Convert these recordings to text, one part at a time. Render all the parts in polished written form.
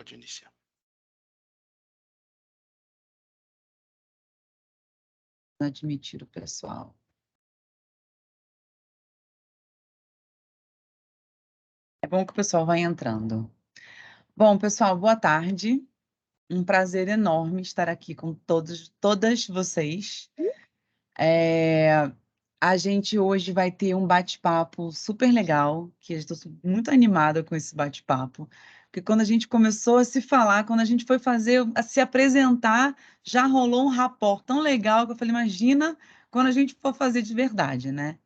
Pode iniciar. Admitir o pessoal. É bom que o pessoal vai entrando. Bom, pessoal, boa tarde. Um prazer enorme estar aqui com todas vocês. A gente hoje vai ter um bate-papo super legal, que eu estou muito animada com esse bate-papo, porque quando a gente começou a se falar, quando a gente foi a se apresentar, já rolou um rapport tão legal que eu falei, imagina quando a gente for fazer de verdade, né?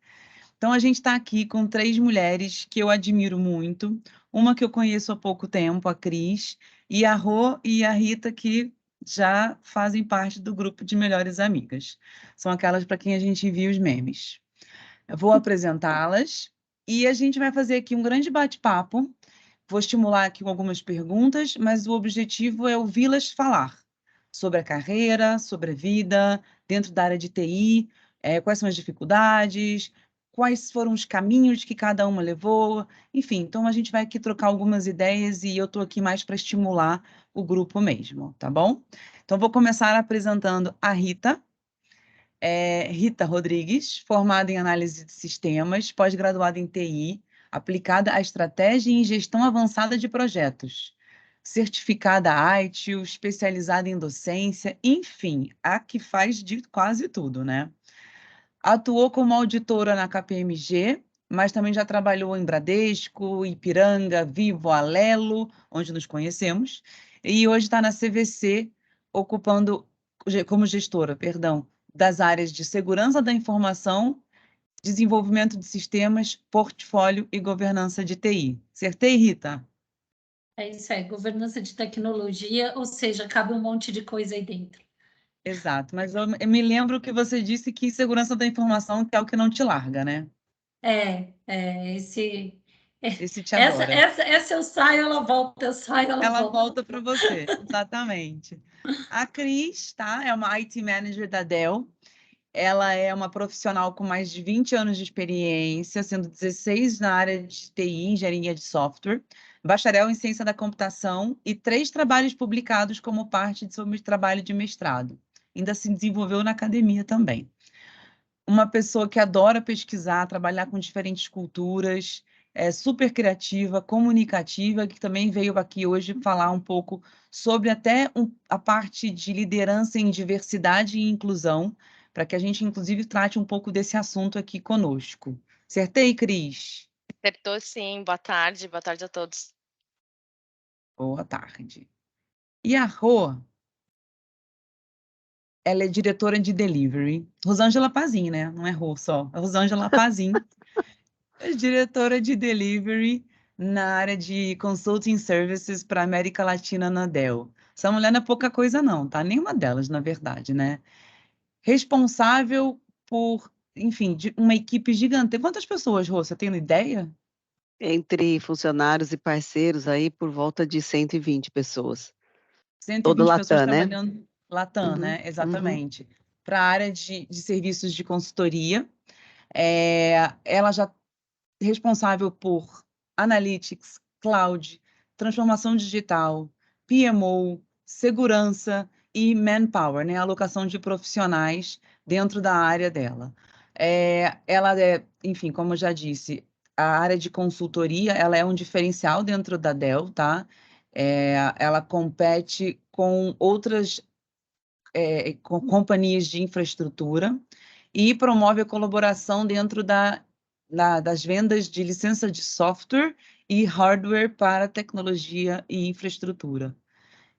Então, a gente está aqui com 3 mulheres que eu admiro muito. Uma que eu conheço há pouco tempo, a Cris, e a Rô e a Rita, que já fazem parte do grupo de melhores amigas. São aquelas para quem a gente envia os memes. Eu vou apresentá-las e a gente vai fazer aqui um grande bate-papo. Vou estimular aqui com algumas perguntas, mas o objetivo é ouvi-las falar sobre a carreira, sobre a vida, dentro da área de TI, quais são as dificuldades, quais foram os caminhos que cada uma levou, enfim. Então, a gente vai aqui trocar algumas ideias e eu estou aqui mais para estimular o grupo mesmo, tá bom? Então, vou começar apresentando a Rita. Rita Rodrigues, formada em análise de sistemas, pós-graduada em TI, aplicada à estratégia e em gestão avançada de projetos, certificada ITIL, especializada em docência, enfim, a que faz de quase tudo, né? Atuou como auditora na KPMG, mas também já trabalhou em Bradesco, Ipiranga, Vivo, Alelo, onde nos conhecemos, e hoje está na CVC, ocupando como gestora, perdão, das áreas de segurança da informação, desenvolvimento de sistemas, portfólio e governança de TI. Acertei, Rita? É isso aí, governança de tecnologia, ou seja, cabe um monte de coisa aí dentro. Exato, mas eu me lembro que você disse que segurança da informação que é o que não te larga, né? Esse te adora. Essa eu saio, ela volta, eu saio, Ela volta. volta para você, exatamente. A Cris, tá? É uma IT Manager da Dell. Ela é uma profissional com mais de 20 anos de experiência, sendo 16 na área de TI, engenharia de software, bacharel em ciência da computação e 3 trabalhos publicados como parte de seu trabalho de mestrado. Ainda se desenvolveu na academia também. Uma pessoa que adora pesquisar, trabalhar com diferentes culturas, é super criativa, comunicativa, que também veio aqui hoje falar um pouco sobre até a parte de liderança em diversidade e inclusão, para que a gente, inclusive, trate um pouco desse assunto aqui conosco. Acertei, Cris? Acertou sim. Boa tarde a todos. Boa tarde. E a Rô, ela é diretora de delivery. Rosângela Pazin, né? Não é Rô só, é Rosângela Pazin. É diretora de delivery na área de consulting services para a América Latina na Dell. Essa mulher não é pouca coisa não, tá? Nenhuma delas, na verdade, né? Responsável por, enfim, de uma equipe gigante. Quantas pessoas, Rô? Você tem uma ideia? Entre funcionários e parceiros, aí por volta de 120 pessoas. 120 Todo pessoas Latam, né? trabalhando Latam, né? Exatamente. Para a área de serviços de consultoria. Ela já é responsável por Analytics, Cloud, transformação digital, PMO, segurança e Manpower, né? Alocação de profissionais dentro da área dela. Ela enfim, como eu já disse, a área de consultoria, ela é um diferencial dentro da Dell, tá? Ela compete com outras com companhias de infraestrutura e promove a colaboração dentro das vendas de licença de software e hardware para tecnologia e infraestrutura.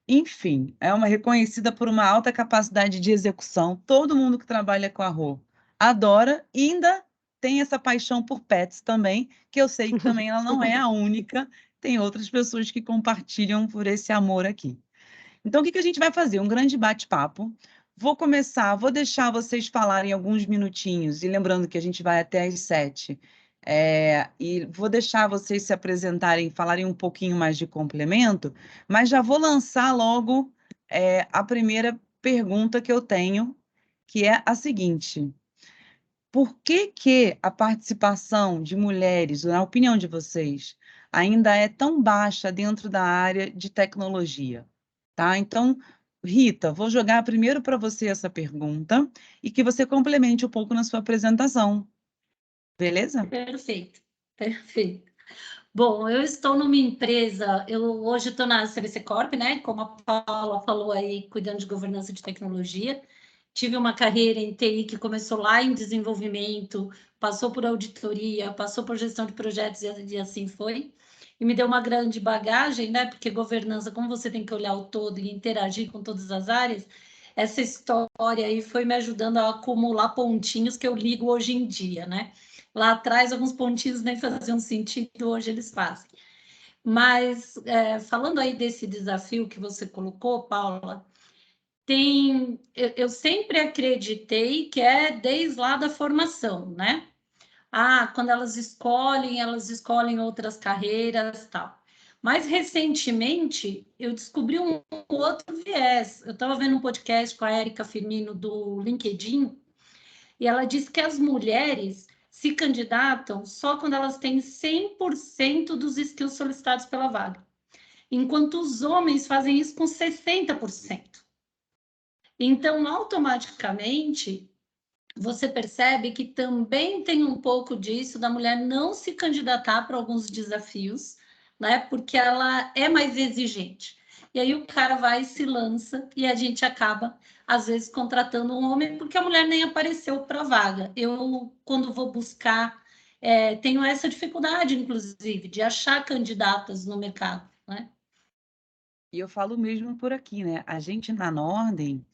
Enfim, é uma reconhecida por uma alta capacidade de execução. Todo mundo que trabalha com a Rô adora e ainda tem essa paixão por pets também, que eu sei que também ela não é a única, tem outras pessoas que compartilham por esse amor aqui. Então, o que a gente vai fazer? Um grande bate-papo. Vou deixar vocês falarem alguns minutinhos, e lembrando que a gente vai até às 7. E vou deixar vocês se apresentarem, falarem um pouquinho mais de complemento, mas já vou lançar logo a primeira pergunta que eu tenho, que é a seguinte: por que a participação de mulheres, na opinião de vocês, ainda é tão baixa dentro da área de tecnologia, tá? Então, Rita, vou jogar primeiro para você essa pergunta e que você complemente um pouco na sua apresentação, beleza? Perfeito, perfeito. Bom, eu estou numa empresa, eu hoje estou na CVC Corp, né? Como a Paula falou aí, cuidando de governança de tecnologia. Tive uma carreira em TI que começou lá em desenvolvimento, passou por auditoria, passou por gestão de projetos e assim foi. E me deu uma grande bagagem, né? Porque governança, como você tem que olhar o todo e interagir com todas as áreas, essa história aí foi me ajudando a acumular pontinhos que eu ligo hoje em dia, né? Lá atrás, alguns pontinhos nem faziam sentido, hoje eles fazem. Mas, falando aí desse desafio que você colocou, Paula, eu sempre acreditei que é desde lá da formação, né? Ah, quando elas escolhem outras carreiras, tal. Mais recentemente, eu descobri um outro viés. Eu estava vendo um podcast com a Érica Firmino do LinkedIn, e ela disse que as mulheres se candidatam só quando elas têm 100% dos skills solicitados pela vaga, enquanto os homens fazem isso com 60%. Então, automaticamente, você percebe que também tem um pouco disso da mulher não se candidatar para alguns desafios, né? Porque ela é mais exigente. E aí o cara vai e se lança e a gente acaba, às vezes, contratando um homem porque a mulher nem apareceu para a vaga. Eu, quando vou buscar, tenho essa dificuldade, inclusive, de achar candidatas no mercado, né? E eu falo mesmo por aqui, né? A gente na Nordem,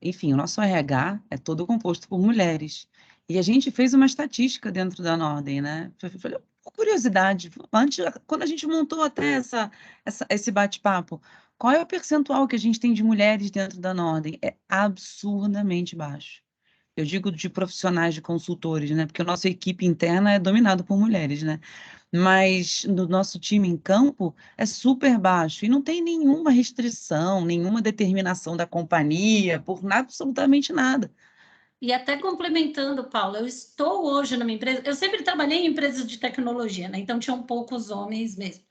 enfim, o nosso RH é todo composto por mulheres. E a gente fez uma estatística dentro da Nordem, né? Falei, por curiosidade, antes, quando a gente montou até esse bate-papo, qual é o percentual que a gente tem de mulheres dentro da Nordem? É absurdamente baixo. Eu digo de profissionais, de consultores, né? Porque a nossa equipe interna é dominada por mulheres, né? Mas no nosso time em campo é super baixo e não tem nenhuma restrição, nenhuma determinação da companhia por absolutamente nada. E até complementando, Paula, eu estou hoje numa empresa, eu sempre trabalhei em empresas de tecnologia, né? Então tinham poucos homens mesmo.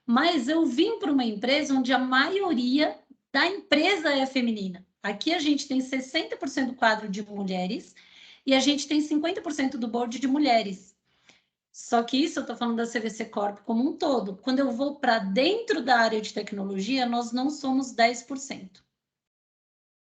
Mas eu vim para uma empresa onde a maioria da empresa é feminina. Aqui a gente tem 60% do quadro de mulheres e a gente tem 50% do board de mulheres. Só que isso eu estou falando da CVC Corp como um todo. Quando eu vou para dentro da área de tecnologia, nós não somos 10%.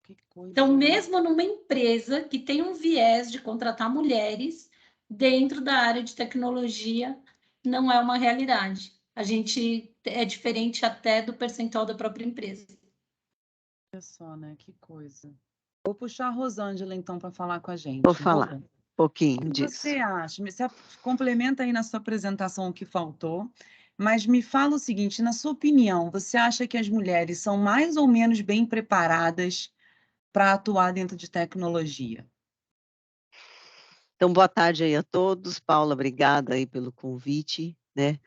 Que coisa, Então, né? mesmo numa empresa que tem um viés de contratar mulheres, dentro da área de tecnologia, não é uma realidade. A gente é diferente até do percentual da própria empresa. Olha só, né? Que coisa. Vou puxar a Rosângela, então, para falar com a Vou gente. falar Rô, um o pouquinho que disso. você acha? Você complementa aí na sua apresentação o que faltou, mas me fala o seguinte, na sua opinião, você acha que as mulheres são mais ou menos bem preparadas para atuar dentro de tecnologia? Então, boa tarde aí a todos. Paula, obrigada aí pelo convite, né?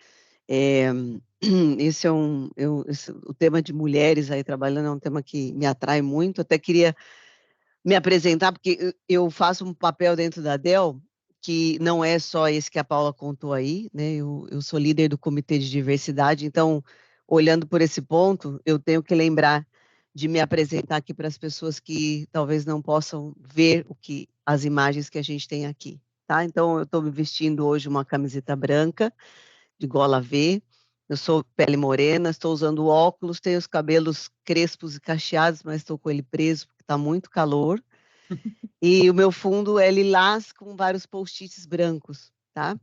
É, esse é o tema de mulheres aí trabalhando é um tema que me atrai muito. Até queria me apresentar, porque eu faço um papel dentro da Dell que não é só esse que a Paula contou aí, né? Eu sou líder do Comitê de Diversidade, então, olhando por esse ponto, eu tenho que lembrar de me apresentar aqui para as pessoas que talvez não possam ver as imagens que a gente tem aqui, tá? Então, eu estou me vestindo hoje uma camiseta branca, de gola V, eu sou pele morena, estou usando óculos, tenho os cabelos crespos e cacheados, mas estou com ele preso porque está muito calor. E o meu fundo é lilás com vários post-its brancos, tá?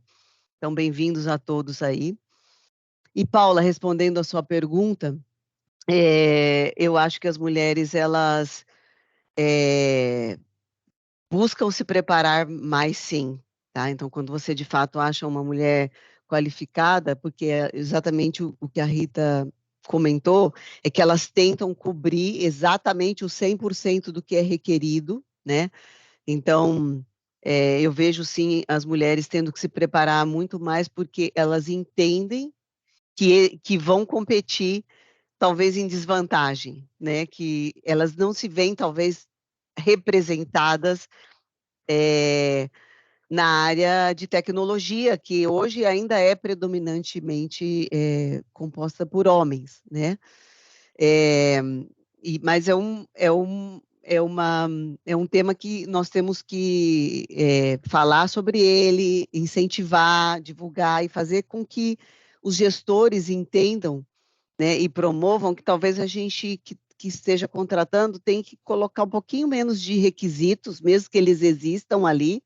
Então, bem-vindos a todos aí. E, Paula, respondendo a sua pergunta, eu acho que as mulheres, elas buscam se preparar mais, sim, tá? Então, quando você, de fato, acha uma mulher qualificada, porque é exatamente o que a Rita comentou, é que elas tentam cobrir exatamente o 100% do que é requerido, né? Então, eu vejo sim as mulheres tendo que se preparar muito mais porque elas entendem que vão competir talvez em desvantagem, né? Que elas não se veem talvez representadas na área de tecnologia, que hoje ainda é predominantemente composta por homens, né? Mas é um tema que nós temos que falar sobre ele, incentivar, divulgar e fazer com que os gestores entendam, né, e promovam que talvez a gente que esteja contratando tem que colocar um pouquinho menos de requisitos, mesmo que eles existam ali,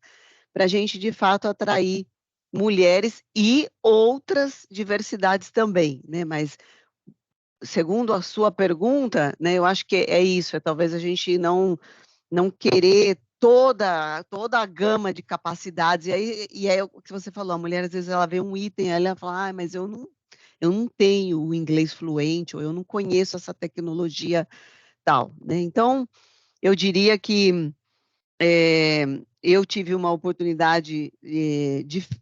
para a gente, de fato, atrair mulheres e outras diversidades também, né? Mas, segundo a sua pergunta, né, eu acho que é isso, talvez a gente não querer toda a gama de capacidades, e aí o que você falou, a mulher, às vezes, ela vê um item, ela fala, mas eu não tenho o inglês fluente, ou eu não conheço essa tecnologia tal, né? Então, eu diria que eu tive uma oportunidade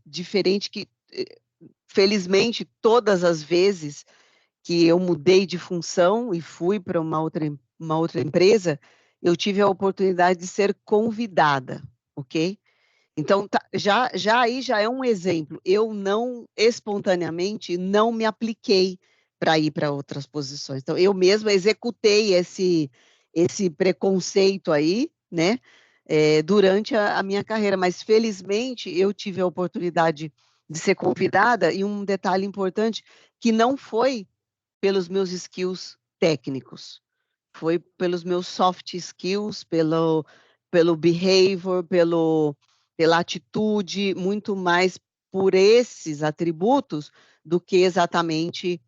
diferente que, felizmente, todas as vezes que eu mudei de função e fui para uma outra empresa, eu tive a oportunidade de ser convidada, ok? Então, aí já é um exemplo. Eu não, espontaneamente, não me apliquei para ir para outras posições. Então, eu mesma executei esse preconceito aí, né, durante a minha carreira. Mas, felizmente, eu tive a oportunidade de ser convidada, e um detalhe importante, que não foi pelos meus skills técnicos, foi pelos meus soft skills, pelo behavior, pela atitude, muito mais por esses atributos do que exatamente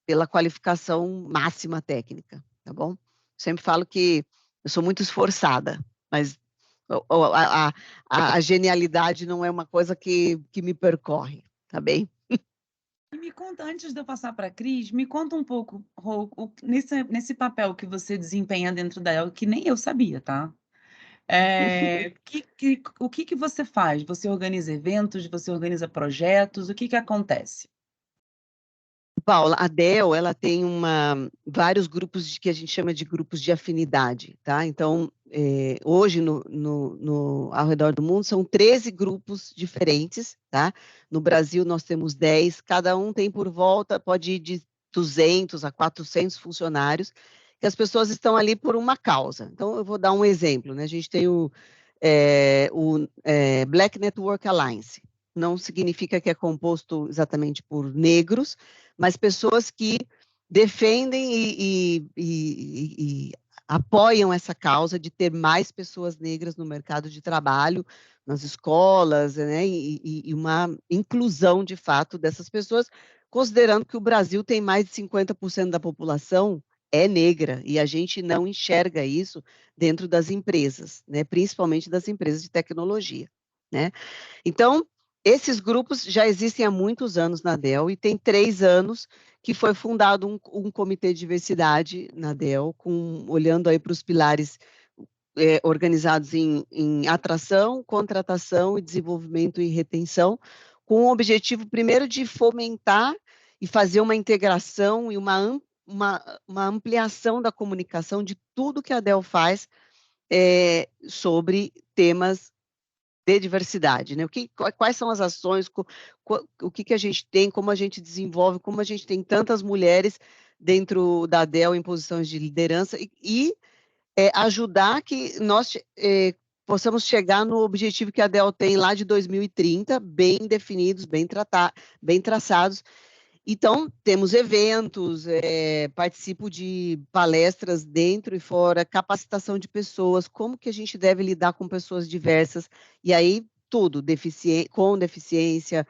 pela qualificação máxima técnica, tá bom? Sempre falo que eu sou muito esforçada, mas a genialidade não é uma coisa que me percorre, tá bem? E me conta, antes de eu passar para a Cris, me conta um pouco, Rô, nesse papel que você desempenha dentro da El, que nem eu sabia, tá? O que você faz? Você organiza eventos, você organiza projetos, o que acontece? Paula, a DEL, ela tem vários grupos que a gente chama de grupos de afinidade, tá? Então, hoje, ao redor do mundo, são 13 grupos diferentes, tá? No Brasil, nós temos 10, cada um tem por volta, pode ir de 200 a 400 funcionários, que as pessoas estão ali por uma causa. Então, eu vou dar um exemplo, né? A gente tem o Black Network Alliance. Não significa que é composto exatamente por negros, mas pessoas que defendem e apoiam essa causa de ter mais pessoas negras no mercado de trabalho, nas escolas, né, e uma inclusão, de fato, dessas pessoas, considerando que o Brasil tem mais de 50% da população é negra, e a gente não enxerga isso dentro das empresas, né, principalmente das empresas de tecnologia, né? Então, esses grupos já existem há muitos anos na DEL, e tem 3 anos que foi fundado um comitê de diversidade na DEL, olhando aí para os pilares organizados em atração, contratação e desenvolvimento e retenção, com o objetivo, primeiro, de fomentar e fazer uma integração e uma ampliação da comunicação de tudo que a DEL faz sobre temas de diversidade, né? Quais são as ações, o que a gente tem, como a gente desenvolve, como a gente tem tantas mulheres dentro da DEL em posições de liderança e ajudar que nós possamos chegar no objetivo que a DEL tem lá de 2030, bem definidos, bem traçados. Então, temos eventos, participo de palestras dentro e fora, capacitação de pessoas, como que a gente deve lidar com pessoas diversas, e aí tudo, com deficiência,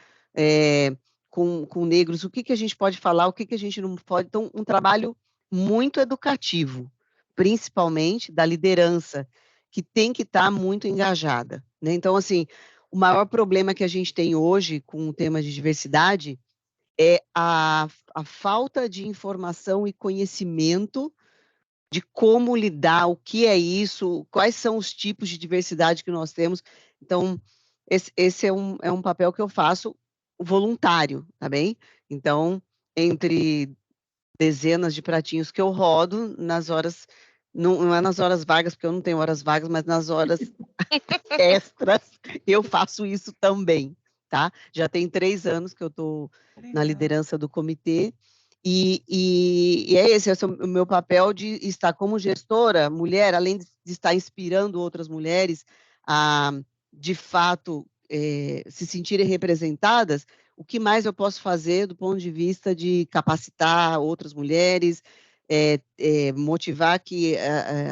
com negros, o que a gente pode falar, o que a gente não pode. Então, um trabalho muito educativo, principalmente da liderança, que tem que estar muito engajada, né? Então, assim, o maior problema que a gente tem hoje com o tema de diversidade é a falta de informação e conhecimento de como lidar, o que é isso, quais são os tipos de diversidade que nós temos. Então, esse é um papel que eu faço voluntário, tá bem? Então, entre dezenas de pratinhos que eu rodo, nas horas não é nas horas vagas, porque eu não tenho horas vagas, mas nas horas extras eu faço isso também, tá? Já tem 3 anos que eu estou na Legal. liderança do comitê, e é esse é o meu papel de estar como gestora, mulher, além de estar inspirando outras mulheres a, de fato, se sentirem representadas, o que mais eu posso fazer do ponto de vista de capacitar outras mulheres, motivar que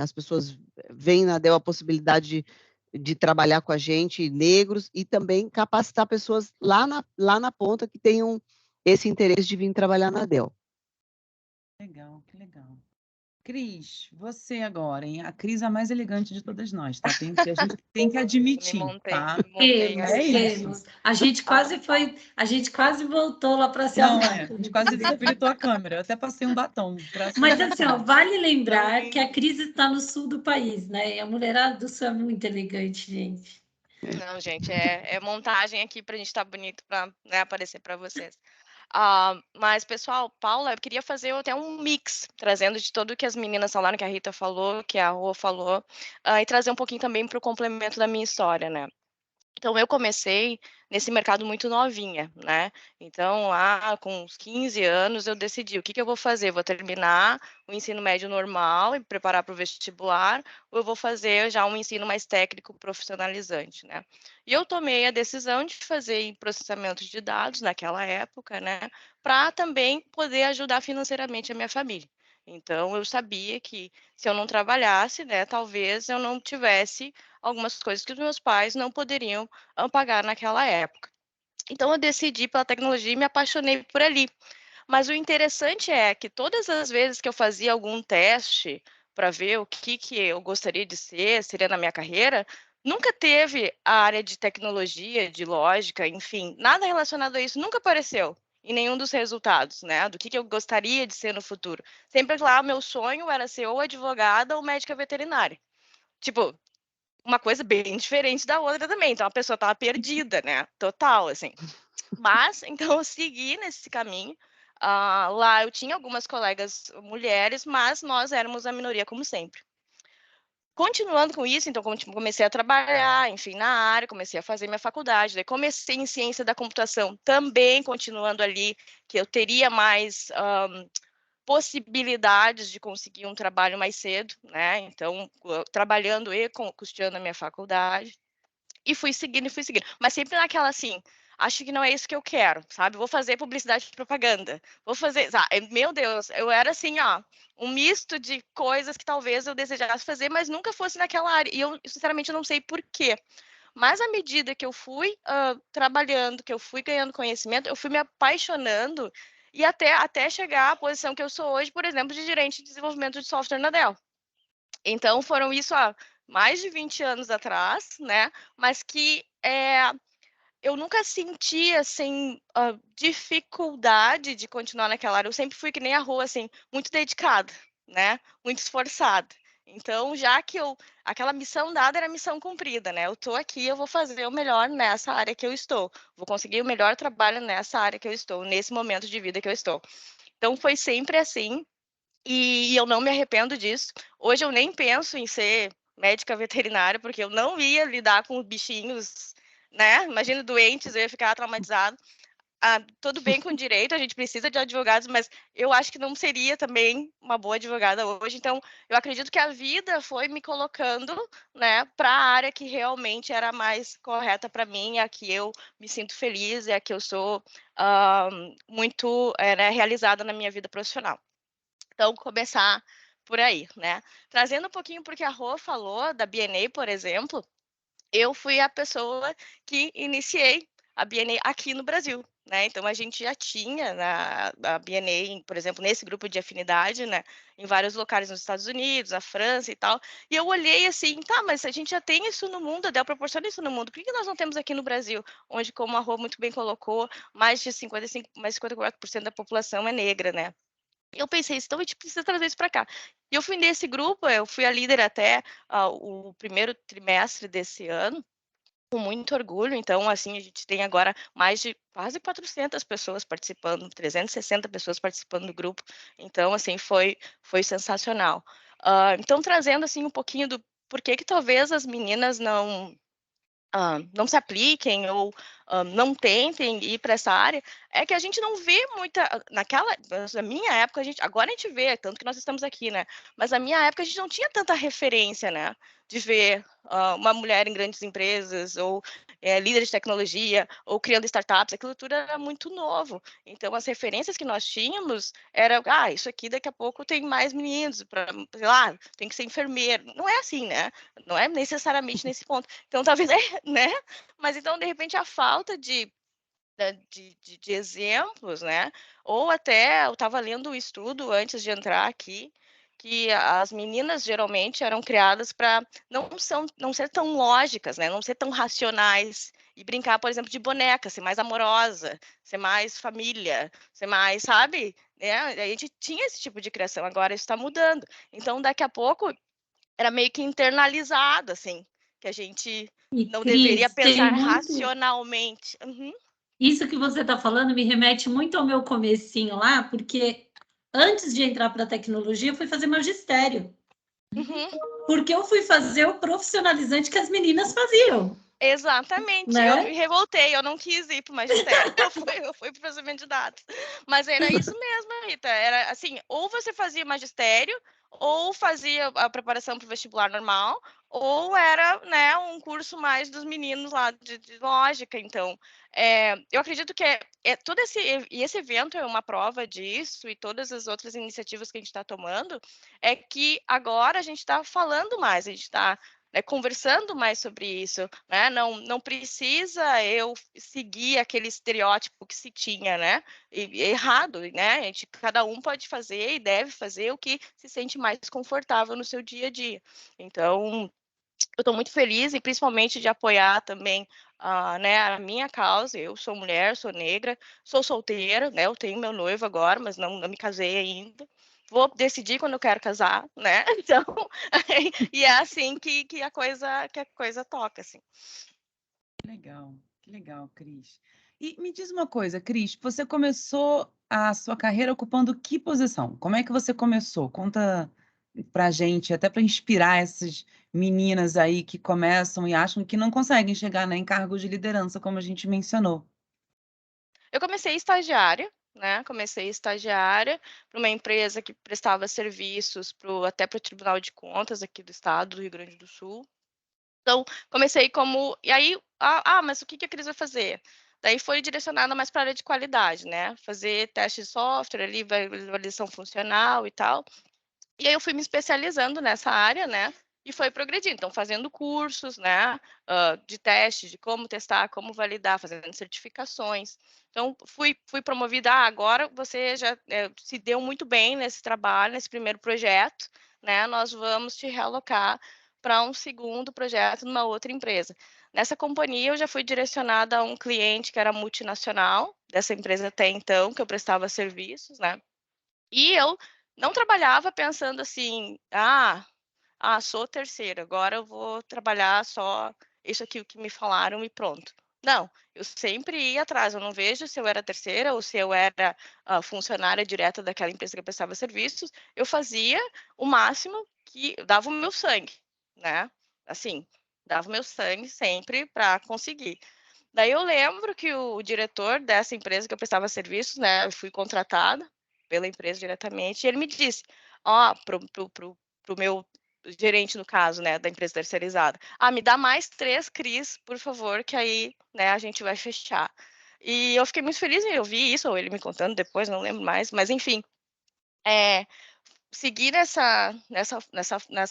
as pessoas veem na DEL a possibilidade de trabalhar com a gente, negros, e também capacitar pessoas lá na ponta que tenham esse interesse de vir trabalhar na DEL. Legal, que legal. Cris, você agora, hein? A Cris é a mais elegante de todas nós, tá? A gente tem que admitir, tá? Me montei Temos, É isso. temos. A gente quase voltou lá para se Não, arrumar. a gente quase desabilitou a câmera. Eu até passei um batom para Mas assim, ó, vale lembrar que a Cris está no sul do país, né? E a mulherada do sul é muito elegante, gente. Não, gente, é montagem aqui pra gente estar bonito para, né, aparecer para vocês. Mas, pessoal, Paula, eu queria fazer até um mix, trazendo de tudo que as meninas falaram, que a Rita falou, que a Rô falou, e trazer um pouquinho também para o complemento da minha história, né? Então, eu comecei nesse mercado muito novinha, né? Então, lá com uns 15 anos, eu decidi o que eu vou fazer. Vou terminar o ensino médio normal e preparar para o vestibular, ou eu vou fazer já um ensino mais técnico profissionalizante, né? E eu tomei a decisão de fazer em processamento de dados naquela época, né? Para também poder ajudar financeiramente a minha família. Então, eu sabia que se eu não trabalhasse, né, talvez eu não tivesse algumas coisas que os meus pais não poderiam pagar naquela época. Então eu decidi pela tecnologia e me apaixonei por ali. Mas o interessante é que todas as vezes que eu fazia algum teste para ver o que eu gostaria de ser, seria na minha carreira, nunca teve a área de tecnologia, de lógica, enfim, nada relacionado a isso nunca apareceu em nenhum dos resultados, né? Do que eu gostaria de ser no futuro. Sempre lá, meu sonho era ser ou advogada ou médica veterinária. Tipo, uma coisa bem diferente da outra também. Então a pessoa estava perdida, né? Total, assim. Mas, então, eu segui nesse caminho. Lá eu tinha algumas colegas mulheres, mas nós éramos a minoria, como sempre. Continuando com isso, então, comecei a trabalhar, enfim, na área, comecei a fazer minha faculdade, daí comecei em ciência da computação, também continuando ali, que eu teria mais possibilidades de conseguir um trabalho mais cedo, né? Então, trabalhando e custeando a minha faculdade. E fui seguindo, mas sempre naquela assim, acho que não é isso que eu quero, sabe? Vou fazer publicidade e propaganda, vou fazer, meu Deus, eu era assim, ó, um misto de coisas que talvez eu desejasse fazer, mas nunca fosse naquela área, e eu, sinceramente, não sei por quê. Mas à medida que eu fui trabalhando, que eu fui ganhando conhecimento, eu fui me apaixonando, e até chegar à posição que eu sou hoje, por exemplo, de gerente de desenvolvimento de software na Dell. Então, foram isso há mais de 20 anos atrás, né? Mas que eu nunca senti, assim, dificuldade de continuar naquela área. Eu sempre fui que nem a Rô, assim, muito dedicada, né? Muito esforçada. Então, já que aquela missão dada era missão cumprida, né? Eu estou aqui, eu vou fazer o melhor nessa área que eu estou. Vou conseguir o melhor trabalho nessa área que eu estou, nesse momento de vida que eu estou. Então, foi sempre assim. E eu não me arrependo disso. Hoje eu nem penso em ser médica veterinária, porque eu não ia lidar com bichinhos, né? Imagina doentes, eu ia ficar traumatizado. Tudo bem com direito, a gente precisa de advogados, mas eu acho que não seria também uma boa advogada hoje. Então, eu acredito que a vida foi me colocando, né, para a área que realmente era mais correta para mim, a que eu me sinto feliz e a que eu sou muito né, realizada na minha vida profissional. Então, começar por aí, né? Trazendo um pouquinho porque a Rô falou da BNA, por exemplo, eu fui a pessoa que iniciei a BNA aqui no Brasil, né? Então, a gente já tinha a BNA, por exemplo, nesse grupo de afinidade, né? Em vários locais nos Estados Unidos, na França e tal. E eu olhei assim, tá, mas a gente já tem isso no mundo, a Dell proporciona isso no mundo, por que nós não temos aqui no Brasil? Onde, como a Rô muito bem colocou, mais de 54% da população é negra, né? Eu pensei, então a gente precisa trazer isso para cá. E eu fui nesse grupo, eu fui a líder até o primeiro trimestre desse ano, com muito orgulho. Então, assim, a gente tem agora mais de quase 400 pessoas participando, 360 pessoas participando do grupo. Então, assim, foi sensacional. Então, trazendo assim um pouquinho do porquê que talvez as meninas não se apliquem ou não tentem ir para essa área, é que a gente não vê muita. Na minha época, agora a gente vê, tanto que nós estamos aqui, né? Mas na minha época a gente não tinha tanta referência, né? De ver uma mulher em grandes empresas, ou líder de tecnologia, ou criando startups, aquilo tudo era muito novo. Então, as referências que nós tínhamos era, isso aqui daqui a pouco tem mais meninos, sei lá, tem que ser enfermeiro. Não é assim, né? Não é necessariamente nesse ponto. Então, talvez, né? Mas então, de repente, a falta de exemplos, né? Ou até, eu estava lendo um estudo antes de entrar aqui, que as meninas geralmente eram criadas para não ser tão lógicas, né? Não ser tão racionais e brincar, por exemplo, de boneca, ser mais amorosa, ser mais família, ser mais, sabe? Né? A gente tinha esse tipo de criação, agora isso está mudando. Então, daqui a pouco, era meio que internalizado, assim, que a gente E, não deveria Cris, tem pensar muito. racionalmente. Uhum. Isso que você está falando me remete muito ao meu comecinho lá, porque antes de entrar para a tecnologia, eu fui fazer magistério. Uhum. Porque eu fui fazer o profissionalizante que as meninas faziam. Exatamente, eu Né? me revoltei, eu não quis ir para o magistério, eu fui para o processamento de dados. Mas era isso mesmo, Rita, era assim, ou você fazia magistério, ou fazia a preparação para o vestibular normal, ou era, né, um curso mais dos meninos lá de lógica. Então, eu acredito que todo esse evento é uma prova disso, e todas as outras iniciativas que a gente está tomando, é que agora a gente está falando mais, a gente está conversando mais sobre isso, né? Não precisa eu seguir aquele estereótipo que se tinha, né? Errado, né? Cada um pode fazer e deve fazer o que se sente mais confortável no seu dia a dia. Então, eu estou muito feliz e principalmente de apoiar também né, a minha causa. Eu sou mulher, sou negra, sou solteira, né? Eu tenho meu noivo agora, mas não me casei ainda. Vou decidir quando eu quero casar, né? Então, e é assim que a coisa toca, assim. Que legal, Cris. E me diz uma coisa, Cris, você começou a sua carreira ocupando que posição? Como é que você começou? Conta pra gente, até para inspirar essas meninas aí que começam e acham que não conseguem chegar, né, em cargos de liderança, como a gente mencionou. Eu comecei estagiária, né? Comecei estagiária para uma empresa que prestava serviços até para o Tribunal de Contas aqui do estado do Rio Grande do Sul. Então, comecei como. E aí, mas o que a Cris vai fazer? Daí foi direcionada mais para a área de qualidade, né? Fazer teste de software ali, validação funcional e tal. E aí eu fui me especializando nessa área, né? E foi progredindo. Então, fazendo cursos, né? De teste, de como testar, como validar, fazendo certificações. Então, fui promovida. Agora você já se deu muito bem nesse trabalho, nesse primeiro projeto, né? Nós vamos te realocar para um segundo projeto numa outra empresa. Nessa companhia, eu já fui direcionada a um cliente que era multinacional, dessa empresa até então, que eu prestava serviços, né? E eu não trabalhava pensando assim, sou terceira, agora eu vou trabalhar só isso aqui o que me falaram e pronto. Não, eu sempre ia atrás, eu não vejo se eu era terceira ou se eu era funcionária direta daquela empresa que eu prestava serviços, eu fazia o máximo que eu dava o meu sangue, né? Assim, dava o meu sangue sempre para conseguir. Daí eu lembro que o diretor dessa empresa que eu prestava serviços, né, eu fui contratada pela empresa diretamente, e ele me disse, pro meu gerente, no caso, né, da empresa terceirizada, me dá mais 3 CRIs, por favor, que aí, né, a gente vai fechar. E eu fiquei muito feliz em ouvir isso, ou ele me contando depois, não lembro mais, mas enfim, segui nessa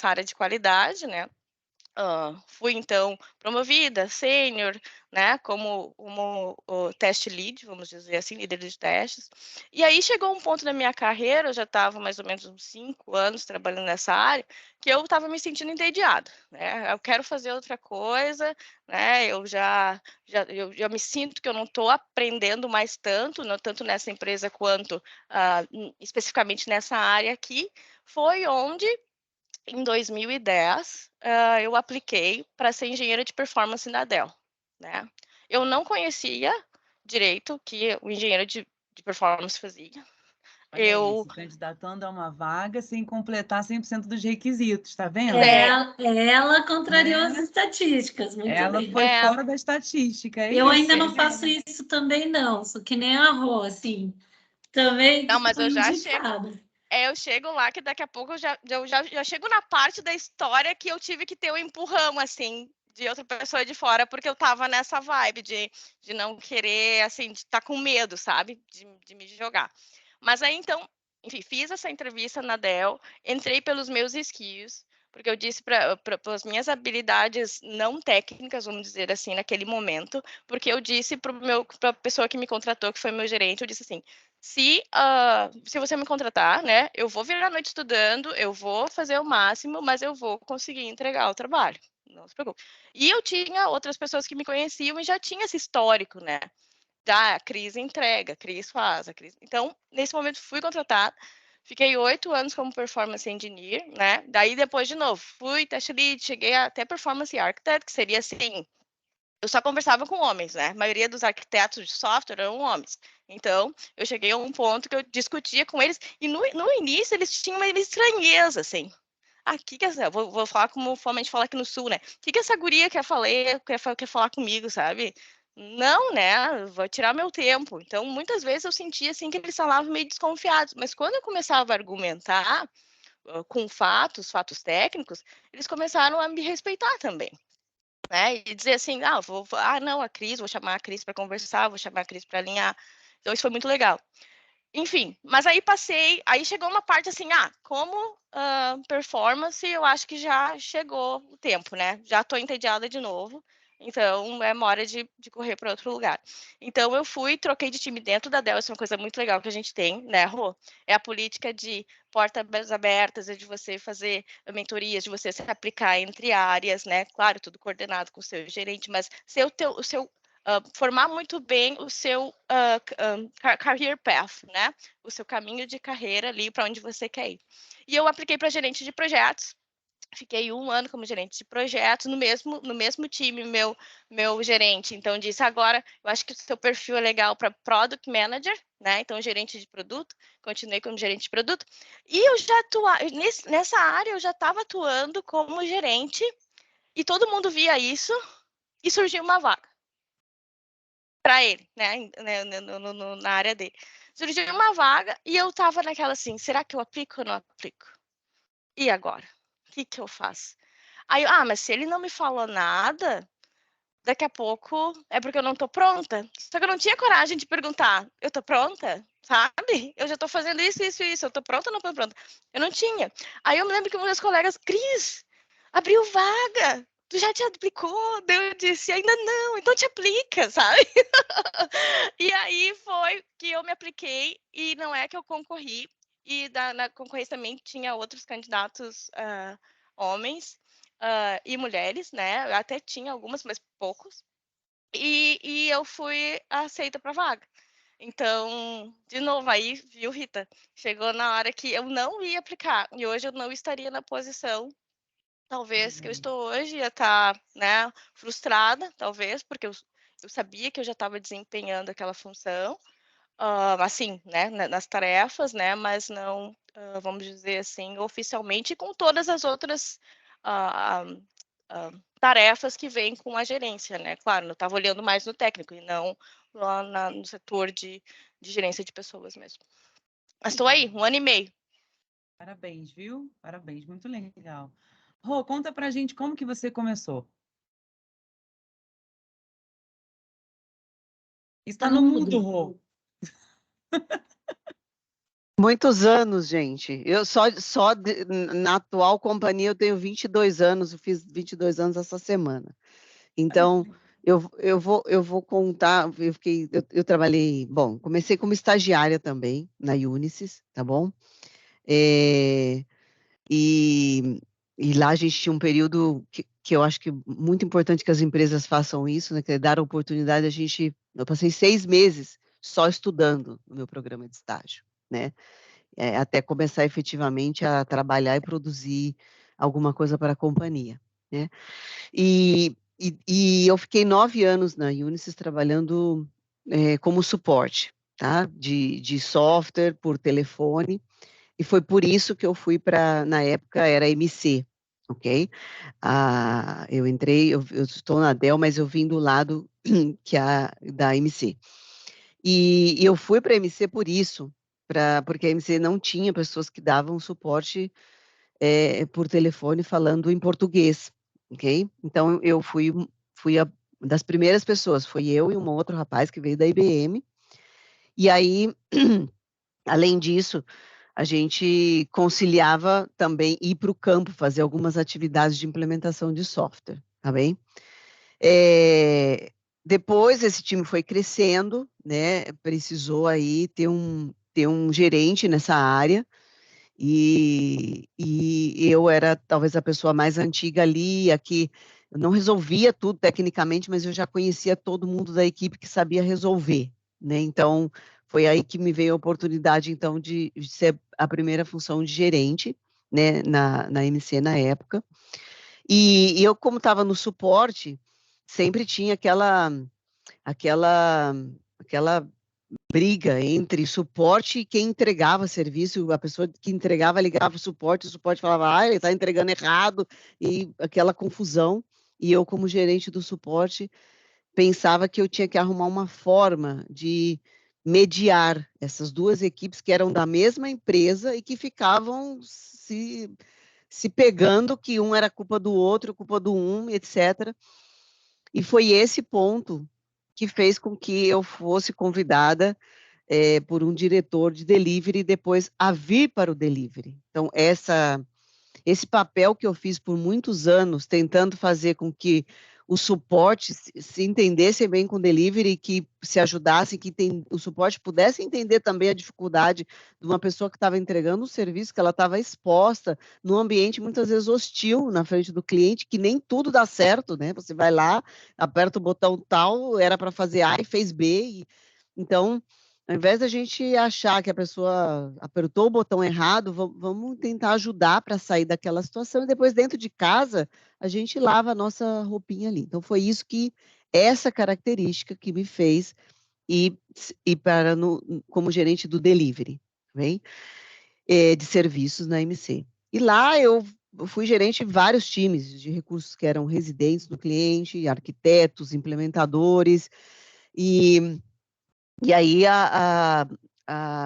área de qualidade, né, fui então promovida, sênior, né, como o test lead, vamos dizer assim, líder de testes. E aí chegou um ponto da minha carreira, eu já estava mais ou menos uns 5 anos trabalhando nessa área, que eu estava me sentindo entediada, né? Eu quero fazer outra coisa, né? Eu já me sinto que eu não estou aprendendo mais tanto, não tanto nessa empresa quanto especificamente nessa área aqui. Foi onde em 2010, eu apliquei para ser engenheira de performance na Dell, né? Eu não conhecia direito o que o engenheiro de performance fazia. Olha Eu isso, candidatando a uma vaga sem completar 100% dos requisitos, tá vendo? Ela contrariou as Né? estatísticas, muito Ela bem. foi fora da estatística, é Eu isso. ainda não faço isso também, não. Sou que nem a Rô, assim. Também não, mas fui eu já chego. indicada. Eu chego lá que daqui a pouco eu já chego na parte da história que eu tive que ter um empurrão, assim, de outra pessoa de fora, porque eu tava nessa vibe de não querer, assim, de estar com medo, sabe? De me jogar. Mas aí, então, enfim, fiz essa entrevista na Dell, entrei pelos meus skills, porque eu disse para as minhas habilidades não técnicas, vamos dizer assim, naquele momento, porque eu disse para a pessoa que me contratou, que foi meu gerente, eu disse assim, se você me contratar, né, eu vou virar a noite estudando, eu vou fazer o máximo, mas eu vou conseguir entregar o trabalho. Não se preocupe. E eu tinha outras pessoas que me conheciam e já tinha esse histórico, né? A Cris entrega, a Cris faz, a Cris. Então, nesse momento, fui contratada. Fiquei 8 anos como performance engineer, né? Daí, depois, de novo, fui test lead, cheguei até performance architect, que seria assim, eu só conversava com homens, né? A maioria dos arquitetos de software eram homens. Então, eu cheguei a um ponto que eu discutia com eles, e no início eles tinham uma estranheza, assim. Ah, vou falar como a gente fala aqui no Sul, né? O que essa guria quer falar comigo, sabe? Não, né? Vai tirar meu tempo. Então, muitas vezes eu sentia assim que eles falavam meio desconfiados, mas quando eu começava a argumentar com fatos técnicos, eles começaram a me respeitar também. Né? E dizer assim, não, a Cris, vou chamar a Cris para conversar, vou chamar a Cris para alinhar. Então, isso foi muito legal. Enfim, mas aí chegou uma parte assim, como performance, eu acho que já chegou o tempo, né? Já estou entediada de novo, então é uma hora de correr para outro lugar. Então eu troquei de time dentro da Dell, isso é uma coisa muito legal que a gente tem, né, Rô? É a política de portas abertas, é de você fazer mentorias, de você se aplicar entre áreas, né? Claro, tudo coordenado com o seu gerente, mas o seu formar muito bem o seu career path, né? O seu caminho de carreira ali para onde você quer ir. E eu apliquei para gerente de projetos. Fiquei 1 ano como gerente de projetos no mesmo time, meu gerente. Então, disse, agora, eu acho que o seu perfil é legal para Product Manager, né? Então, gerente de produto. Continuei como gerente de produto. E eu já nessa área, eu já estava atuando como gerente e todo mundo via isso e surgiu uma vaga para ele, né, na área dele. Surgiu uma vaga e eu tava naquela assim, será que eu aplico ou não aplico? E agora? O que eu faço? Aí, mas se ele não me falou nada, daqui a pouco é porque eu não tô pronta. Só que eu não tinha coragem de perguntar, eu tô pronta? Sabe? Eu já tô fazendo isso, eu tô pronta ou não tô pronta? Eu não tinha. Aí eu me lembro que meus colegas, Cris, abriu vaga, tu já te aplicou? Daí eu disse, ainda não, então te aplica, sabe? E aí foi que eu me apliquei e não é que eu concorri. E na concorrência também tinha outros candidatos homens e mulheres, né? Eu até tinha algumas, mas poucos. E eu fui aceita para vaga. Então, de novo, aí, viu, Rita? Chegou na hora que eu não ia aplicar. E hoje eu não estaria na posição, talvez, que eu estou hoje. Ia estar, né, frustrada, talvez, porque eu sabia que eu já estava desempenhando aquela função. Assim, né, nas tarefas, né, mas não, vamos dizer assim, oficialmente, com todas as outras tarefas que vêm com a gerência, né? Claro, eu estava olhando mais no técnico e não lá no setor de gerência de pessoas mesmo. Mas estou aí, 1 ano e meio. Parabéns, viu? Parabéns, muito legal. Rô, conta pra gente como que você começou. Está no mudo, Rô. Muitos anos, gente. Eu na atual companhia eu tenho 22 anos, eu fiz 22 anos essa semana. Então, eu vou contar, eu trabalhei, bom, comecei como estagiária também na Unisys, tá bom? E lá a gente tinha um período que eu acho que é muito importante que as empresas façam isso, né? Que é dar a oportunidade, eu passei 6 meses só estudando no meu programa de estágio, né? Até começar efetivamente a trabalhar e produzir alguma coisa para a companhia, né? E eu fiquei 9 anos na Unisys trabalhando como suporte, tá? De software por telefone, e foi por isso que eu fui na época era MC, ok? Eu entrei, eu estou na Dell, mas eu vim do lado da MC. E eu fui para a MC por isso, porque a MC não tinha pessoas que davam suporte por telefone falando em português, ok? Então eu fui das primeiras pessoas, foi eu e um outro rapaz que veio da IBM, e aí, além disso, a gente conciliava também ir para o campo, fazer algumas atividades de implementação de software, tá bem? Depois esse time foi crescendo, né? Precisou aí ter um gerente nessa área, e eu era talvez a pessoa mais antiga ali, aqui eu não resolvia tudo tecnicamente, mas eu já conhecia todo mundo da equipe que sabia resolver, né? Então, foi aí que me veio a oportunidade, então, de ser a primeira função de gerente, né, na MC na época. E eu, como estava no suporte, sempre tinha aquela briga entre suporte e quem entregava serviço, a pessoa que entregava ligava o suporte falava, ele está entregando errado, e aquela confusão, e eu, como gerente do suporte, pensava que eu tinha que arrumar uma forma de mediar essas duas equipes que eram da mesma empresa e que ficavam se pegando, que um era culpa do outro, culpa do um, etc. E foi esse ponto que fez com que eu fosse convidada por um diretor de delivery, depois a vir para o delivery. Então, esse papel que eu fiz por muitos anos, tentando fazer com que o suporte se entendesse bem com o delivery, que se ajudasse, que o suporte pudesse entender também a dificuldade de uma pessoa que estava entregando um serviço, que ela estava exposta num ambiente muitas vezes hostil na frente do cliente, que nem tudo dá certo, né? Você vai lá, aperta o botão tal, era para fazer A e fez B, então, ao invés da gente achar que a pessoa apertou o botão errado, vamos tentar ajudar para sair daquela situação, e depois dentro de casa a gente lava a nossa roupinha ali. Então foi isso essa característica que me fez ir como gerente do delivery, bem? De serviços na MC. E lá eu fui gerente de vários times de recursos que eram residentes do cliente, arquitetos, implementadores, e aí a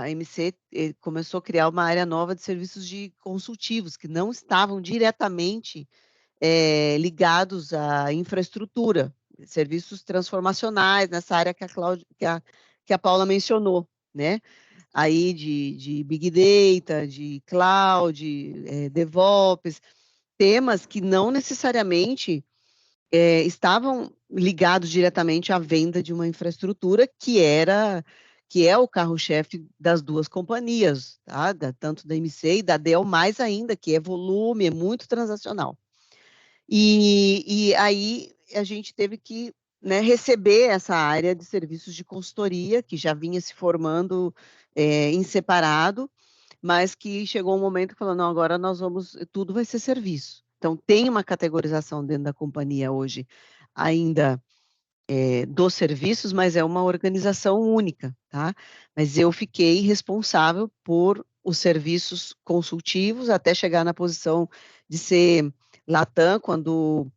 MC começou a criar uma área nova de serviços de consultivos, que não estavam diretamente ligados à infraestrutura, serviços transformacionais, nessa área que a Paula mencionou, né? Aí de Big Data, de Cloud, DevOps, temas que não necessariamente estavam ligados diretamente à venda de uma infraestrutura que é o carro-chefe das duas companhias, tá? Tanto da MC e da Dell, mais ainda, que é volume, é muito transacional. E aí a gente teve que, né, receber essa área de serviços de consultoria, que já vinha se formando em separado, mas que chegou um momento que falou, não, agora tudo vai ser serviço. Então, tem uma categorização dentro da companhia hoje, ainda dos serviços, mas é uma organização única, tá? Mas eu fiquei responsável por os serviços consultivos, até chegar na posição de ser Latam, quando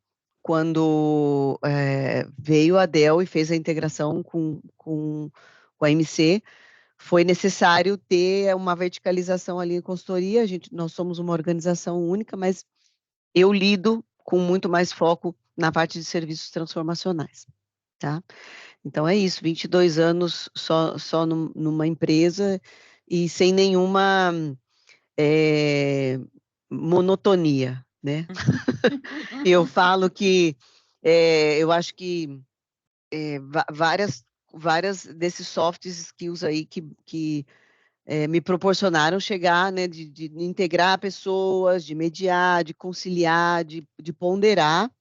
veio a Dell e fez a integração com a MC, foi necessário ter uma verticalização ali em consultoria. Nós somos uma organização única, mas eu lido com muito mais foco na parte de serviços transformacionais, tá? Então é isso, 22 anos só numa empresa e sem nenhuma monotonia, né? Eu falo que eu acho que várias desses soft skills aí que me proporcionaram chegar, né, de integrar pessoas, de mediar, de conciliar, de ponderar,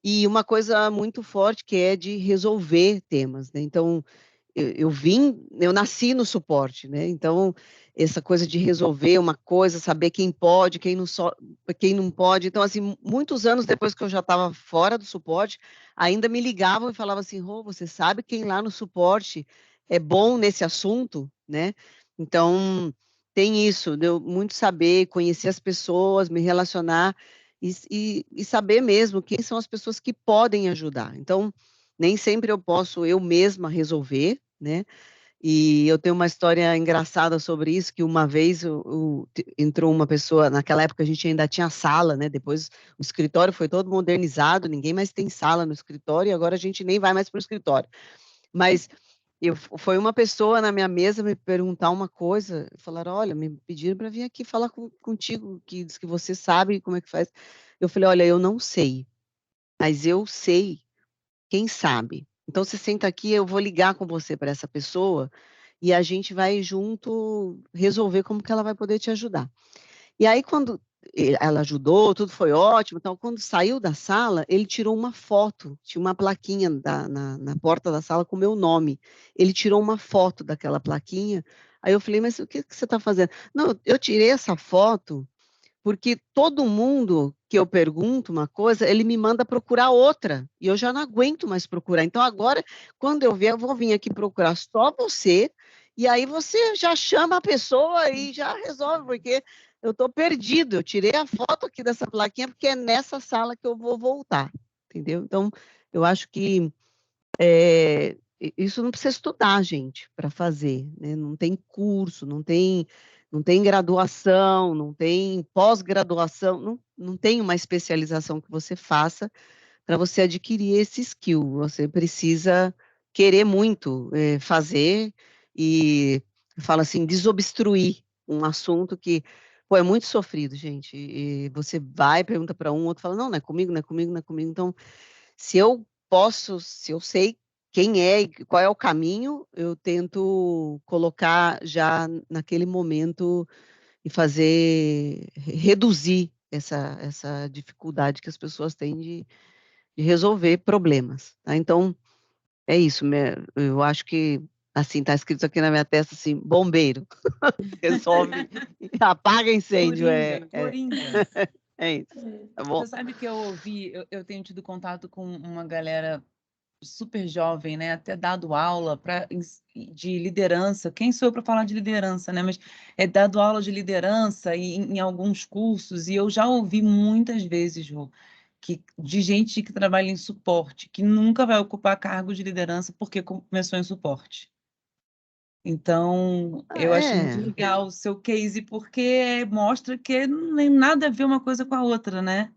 e uma coisa muito forte que é de resolver temas, né? Então, eu nasci no suporte, né? Então, essa coisa de resolver uma coisa, saber quem pode, quem não pode. Então, assim, muitos anos depois que eu já estava fora do suporte, ainda me ligavam e falavam assim, Rô, você sabe quem lá no suporte é bom nesse assunto, né? Então, tem isso, de eu muito saber, conhecer as pessoas, me relacionar e saber mesmo quem são as pessoas que podem ajudar. Então, nem sempre eu posso eu mesma resolver, né? E eu tenho uma história engraçada sobre isso, que uma vez entrou uma pessoa, naquela época a gente ainda tinha sala, né? Depois o escritório foi todo modernizado, ninguém mais tem sala no escritório, e agora a gente nem vai mais para o escritório. Mas foi uma pessoa na minha mesa me perguntar uma coisa, falaram, olha, me pediram para vir aqui falar contigo, que diz que você sabe como é que faz. Eu falei, olha, eu não sei, mas eu sei quem sabe. Então você senta aqui, eu vou ligar com você para essa pessoa e a gente vai junto resolver como que ela vai poder te ajudar. E aí quando ela ajudou, tudo foi ótimo, então quando saiu da sala, ele tirou uma foto, tinha uma plaquinha na porta da sala com o meu nome. Ele tirou uma foto daquela plaquinha, aí eu falei, mas o que você está fazendo? Não, eu tirei essa foto porque todo mundo que eu pergunto uma coisa, ele me manda procurar outra, e eu já não aguento mais procurar. Então agora, quando eu vier, eu vou vir aqui procurar só você, e aí você já chama a pessoa e já resolve, porque eu estou perdido. Eu tirei a foto aqui dessa plaquinha, porque é nessa sala que eu vou voltar, entendeu? Então, eu acho que isso não precisa estudar, gente, para fazer, né? Não tem curso, não tem graduação, não tem pós-graduação, não tem uma especialização que você faça para você adquirir esse skill. Você precisa querer muito fazer e, fala assim, desobstruir um assunto que, pô, é muito sofrido, gente. E você vai, pergunta para um, outro fala, não, não é comigo, não é comigo, não é comigo. Então, se eu sei quem é e qual é o caminho, eu tento colocar já naquele momento e fazer reduzir essa dificuldade que as pessoas têm de resolver problemas, tá. Então, é isso, eu acho que, assim, está escrito aqui na minha testa, assim, bombeiro, resolve, apaga incêndio, Coringa. é isso, tá bom? Você sabe que eu ouvi, eu tenho tido contato com uma galera super jovem, né? Até dado aula de liderança. Quem sou eu para falar de liderança, né? Mas é dado aula de liderança em alguns cursos, e eu já ouvi muitas vezes, Ju, de gente que trabalha em suporte, que nunca vai ocupar cargo de liderança porque começou em suporte. Então, eu acho muito É, legal o seu case, porque mostra que não tem nada a ver uma coisa com a outra, né?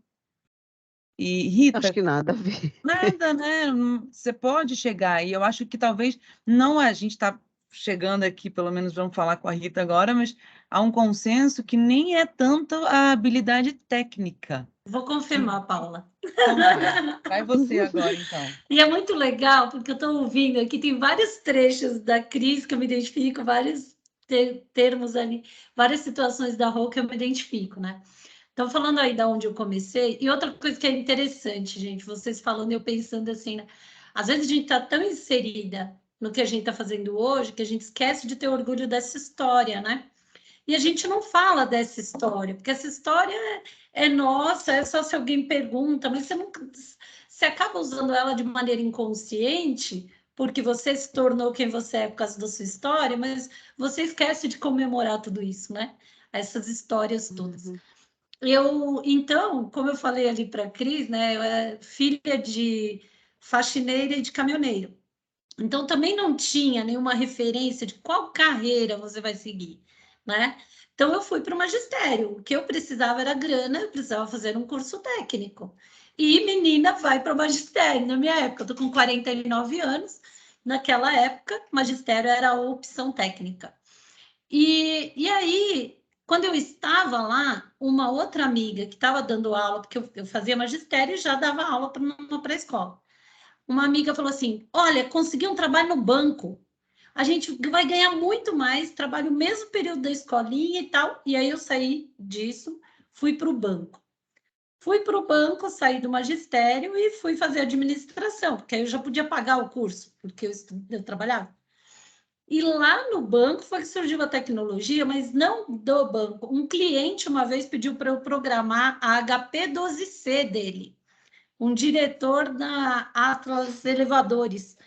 E acho Rita, que nada a ver. nada, né? Você pode chegar, e eu acho que talvez não a gente está chegando aqui, pelo menos vamos falar com a Rita agora, mas há um consenso que nem é tanto a habilidade técnica. Vou confirmar, Paula. Então vai você agora, então. E é muito legal, porque eu estou ouvindo aqui, tem vários trechos da Cris que eu me identifico, vários termos ali, várias situações da Rô que eu me identifico, né? Então, falando aí da onde eu comecei, e outra coisa que é interessante, gente, vocês falando, eu pensando assim, né? Às vezes a gente está tão inserida no que a gente está fazendo hoje, que a gente esquece de ter orgulho dessa história, né? E a gente não fala dessa história, porque essa história é nossa, é só se alguém pergunta, mas você acaba usando ela de maneira inconsciente, porque você se tornou quem você é por causa da sua história, mas você esquece de comemorar tudo isso, né? Essas histórias todas. Uhum. Então, como eu falei ali para a Cris, né? Eu era filha de faxineira e de caminhoneiro. Então, também não tinha nenhuma referência de qual carreira você vai seguir, né? Então, eu fui para o magistério. O que eu precisava era grana, eu precisava fazer um curso técnico. E menina vai para o magistério. Na minha época, eu estou com 49 anos. Naquela época, magistério era a opção técnica. E aí, quando eu estava lá, uma outra amiga que estava dando aula, porque eu fazia magistério e já dava aula para a escola. Uma amiga falou assim: olha, consegui um trabalho no banco. A gente vai ganhar muito mais, trabalho o mesmo período da escolinha e tal. E aí eu saí disso, fui para o banco. Fui para o banco, saí do magistério e fui fazer administração, porque aí eu já podia pagar o curso, porque eu trabalhava. E lá no banco foi que surgiu a tecnologia, mas não do banco. Um cliente uma vez pediu para eu programar a HP12C dele, um diretor da Atlas Elevadores.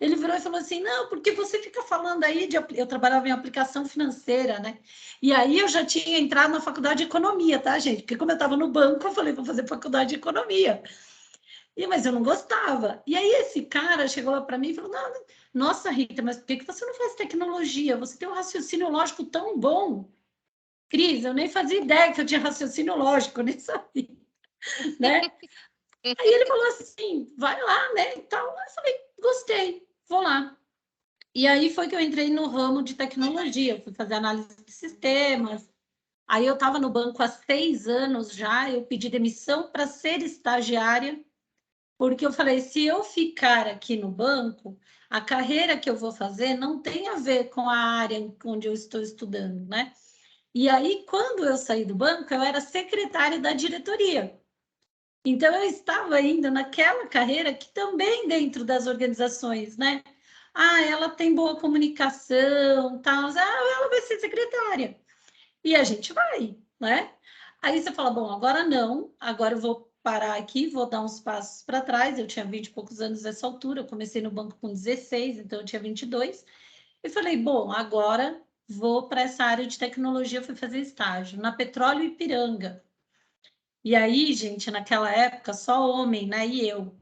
Ele virou e falou assim, não, porque você fica falando aí eu trabalhava em aplicação financeira, né? E aí eu já tinha entrado na faculdade de economia, tá, gente? Porque como eu estava no banco, eu falei, vou fazer faculdade de economia. Mas eu não gostava. E aí esse cara chegou lá para mim e falou, não, nossa, Rita, mas por que você não faz tecnologia? Você tem um raciocínio lógico tão bom. Cris, eu nem fazia ideia que eu tinha raciocínio lógico, eu nem sabia, né? Aí ele falou assim, vai lá, né? Então, eu falei, gostei, vou lá. E aí foi que eu entrei no ramo de tecnologia, eu fui fazer análise de sistemas. Aí eu estava no banco há 6 anos já, eu pedi demissão para ser estagiária, porque eu falei, se eu ficar aqui no banco, a carreira que eu vou fazer não tem a ver com a área onde eu estou estudando, né? E aí, quando eu saí do banco, eu era secretária da diretoria. Então, eu estava ainda naquela carreira que também dentro das organizações, né? Ela tem boa comunicação, tal. Ela vai ser secretária. E a gente vai, né? Aí você fala, bom, agora não, agora eu vou parar aqui, vou dar uns passos para trás. Eu tinha 20 e poucos anos nessa altura, eu comecei no banco com 16, então eu tinha 22. E falei, bom, agora vou para essa área de tecnologia, fui fazer estágio na Petróleo Ipiranga. E aí, gente, naquela época, só homem, né? E eu.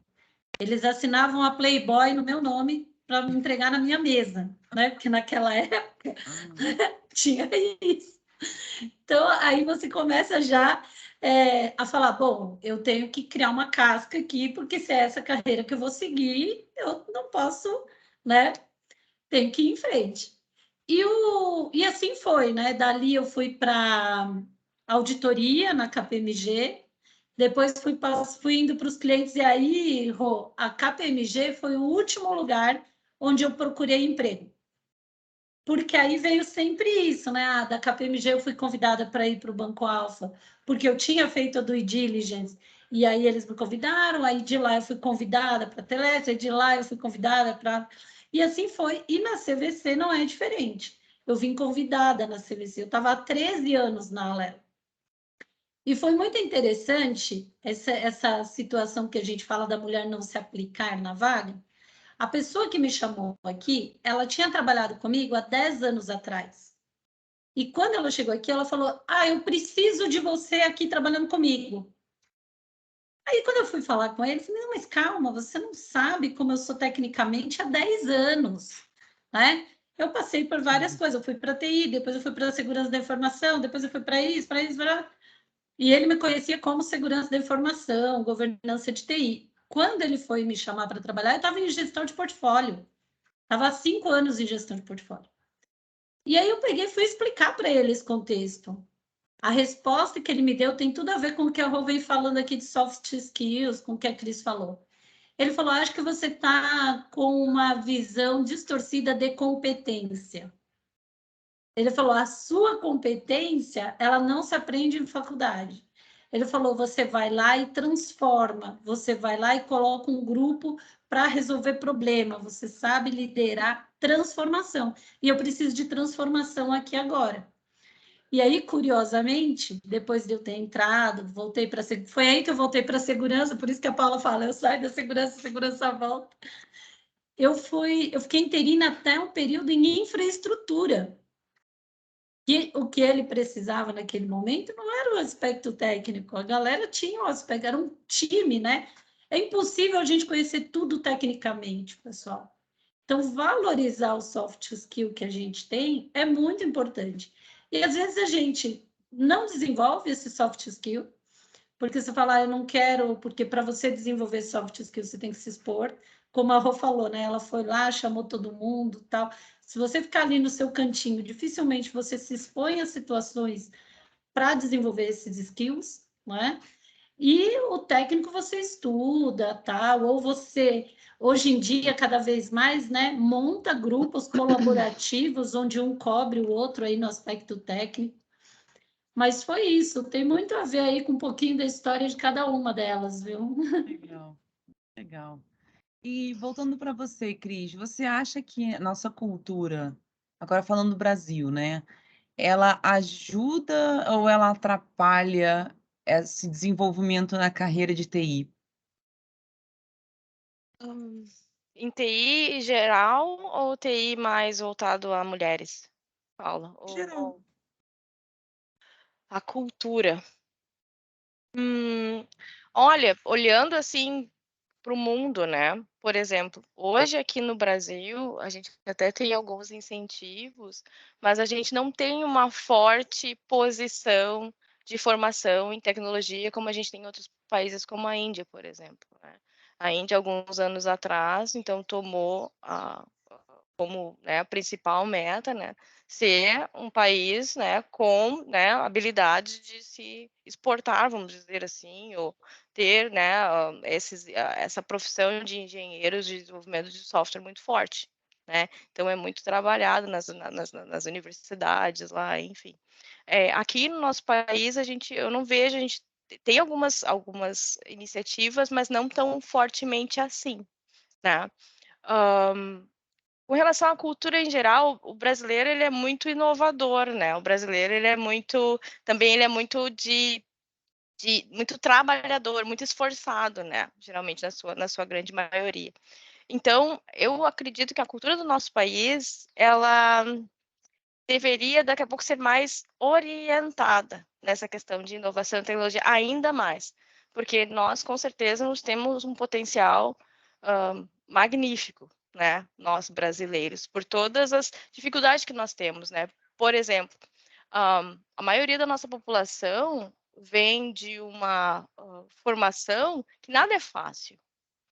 Eles assinavam a Playboy no meu nome para me entregar na minha mesa, né? Porque naquela época tinha isso. Então, aí você começa já a falar, bom, eu tenho que criar uma casca aqui, porque se é essa carreira que eu vou seguir, eu não posso, né? Tenho que ir em frente. E assim foi, né? Dali eu fui para auditoria na KPMG, depois fui indo para os clientes, e aí, Rô, a KPMG foi o último lugar onde eu procurei emprego. Porque aí veio sempre isso, né? Da KPMG eu fui convidada para ir para o Banco Alfa, porque eu tinha feito a due diligence, e aí eles me convidaram, aí de lá eu fui convidada para a Telesp, de lá eu fui convidada para... E assim foi. E na CVC não é diferente. Eu vim convidada na CVC, eu estava há 13 anos na Alero. E foi muito interessante essa situação que a gente fala da mulher não se aplicar na vaga. A pessoa que me chamou aqui, ela tinha trabalhado comigo há 10 anos atrás. E quando ela chegou aqui, ela falou, eu preciso de você aqui trabalhando comigo. Aí, quando eu fui falar com ele, eu falei, não, mas calma, você não sabe como eu sou tecnicamente há 10 anos, né? Eu passei por várias coisas, eu fui para TI, depois eu fui para segurança da informação, depois eu fui para isso, para... E ele me conhecia como segurança da informação, governança de TI. Quando ele foi me chamar para trabalhar, eu estava em gestão de portfólio. Estava há 5 anos em gestão de portfólio. E aí eu peguei e fui explicar para ele esse contexto. A resposta que ele me deu tem tudo a ver com o que a Rô vem falando aqui de soft skills, com o que a Cris falou. Ele falou, acho que você está com uma visão distorcida de competência. Ele falou, a sua competência, ela não se aprende em faculdade. Ele falou, você vai lá e transforma, você vai lá e coloca um grupo para resolver problema, você sabe liderar transformação. E eu preciso de transformação aqui agora. E aí, curiosamente, depois de eu ter entrado, voltei para... Foi aí que eu voltei para a segurança, por isso que a Paula fala, eu saio da segurança, a segurança volta. Eu fiquei interina até um período em infraestrutura. E o que ele precisava naquele momento não era o aspecto técnico, a galera tinha um aspecto, era um time, né? É impossível a gente conhecer tudo tecnicamente, pessoal. Então, valorizar o soft skill que a gente tem é muito importante. E às vezes a gente não desenvolve esse soft skill, porque você fala, eu não quero, porque para você desenvolver soft skill você tem que se expor, como a Rô falou, né? Ela foi lá, chamou todo mundo, tal. Se você ficar ali no seu cantinho, dificilmente você se expõe a situações para desenvolver esses skills, né? E o técnico você estuda, tal, ou você, hoje em dia, cada vez mais, né, monta grupos colaborativos onde um cobre o outro aí no aspecto técnico. Mas foi isso, tem muito a ver aí com um pouquinho da história de cada uma delas, viu? Legal, legal. E voltando para você, Cris, você acha que a nossa cultura, agora falando do Brasil, né, ela ajuda ou ela atrapalha esse desenvolvimento na carreira de TI? Em TI geral ou TI mais voltado a mulheres, Paula? Geral. A cultura. Olha, olhando assim para o mundo, né? Por exemplo, hoje aqui no Brasil, a gente até tem alguns incentivos, mas a gente não tem uma forte posição de formação em tecnologia como a gente tem em outros países, como a Índia, por exemplo, né? A Índia, alguns anos atrás, então tomou como, né, a principal meta, né, ser um país, né, com, né, habilidade de se exportar, vamos dizer assim, ou ter, né, essa profissão de engenheiros de desenvolvimento de software muito forte, né? Então é muito trabalhado nas universidades lá, enfim. Aqui no nosso país eu não vejo, a gente tem algumas iniciativas, mas não tão fortemente assim, né? Com relação à cultura em geral, o brasileiro ele é muito inovador, né? O brasileiro ele é muito muito trabalhador, muito esforçado, né? Geralmente na sua grande maioria. Então, eu acredito que a cultura do nosso país, ela deveria daqui a pouco ser mais orientada nessa questão de inovação e tecnologia, ainda mais, porque nós com certeza nós temos um potencial magnífico, né? Nós brasileiros, por todas as dificuldades que nós temos, né? Por exemplo, a maioria da nossa população vem de uma formação que nada é fácil,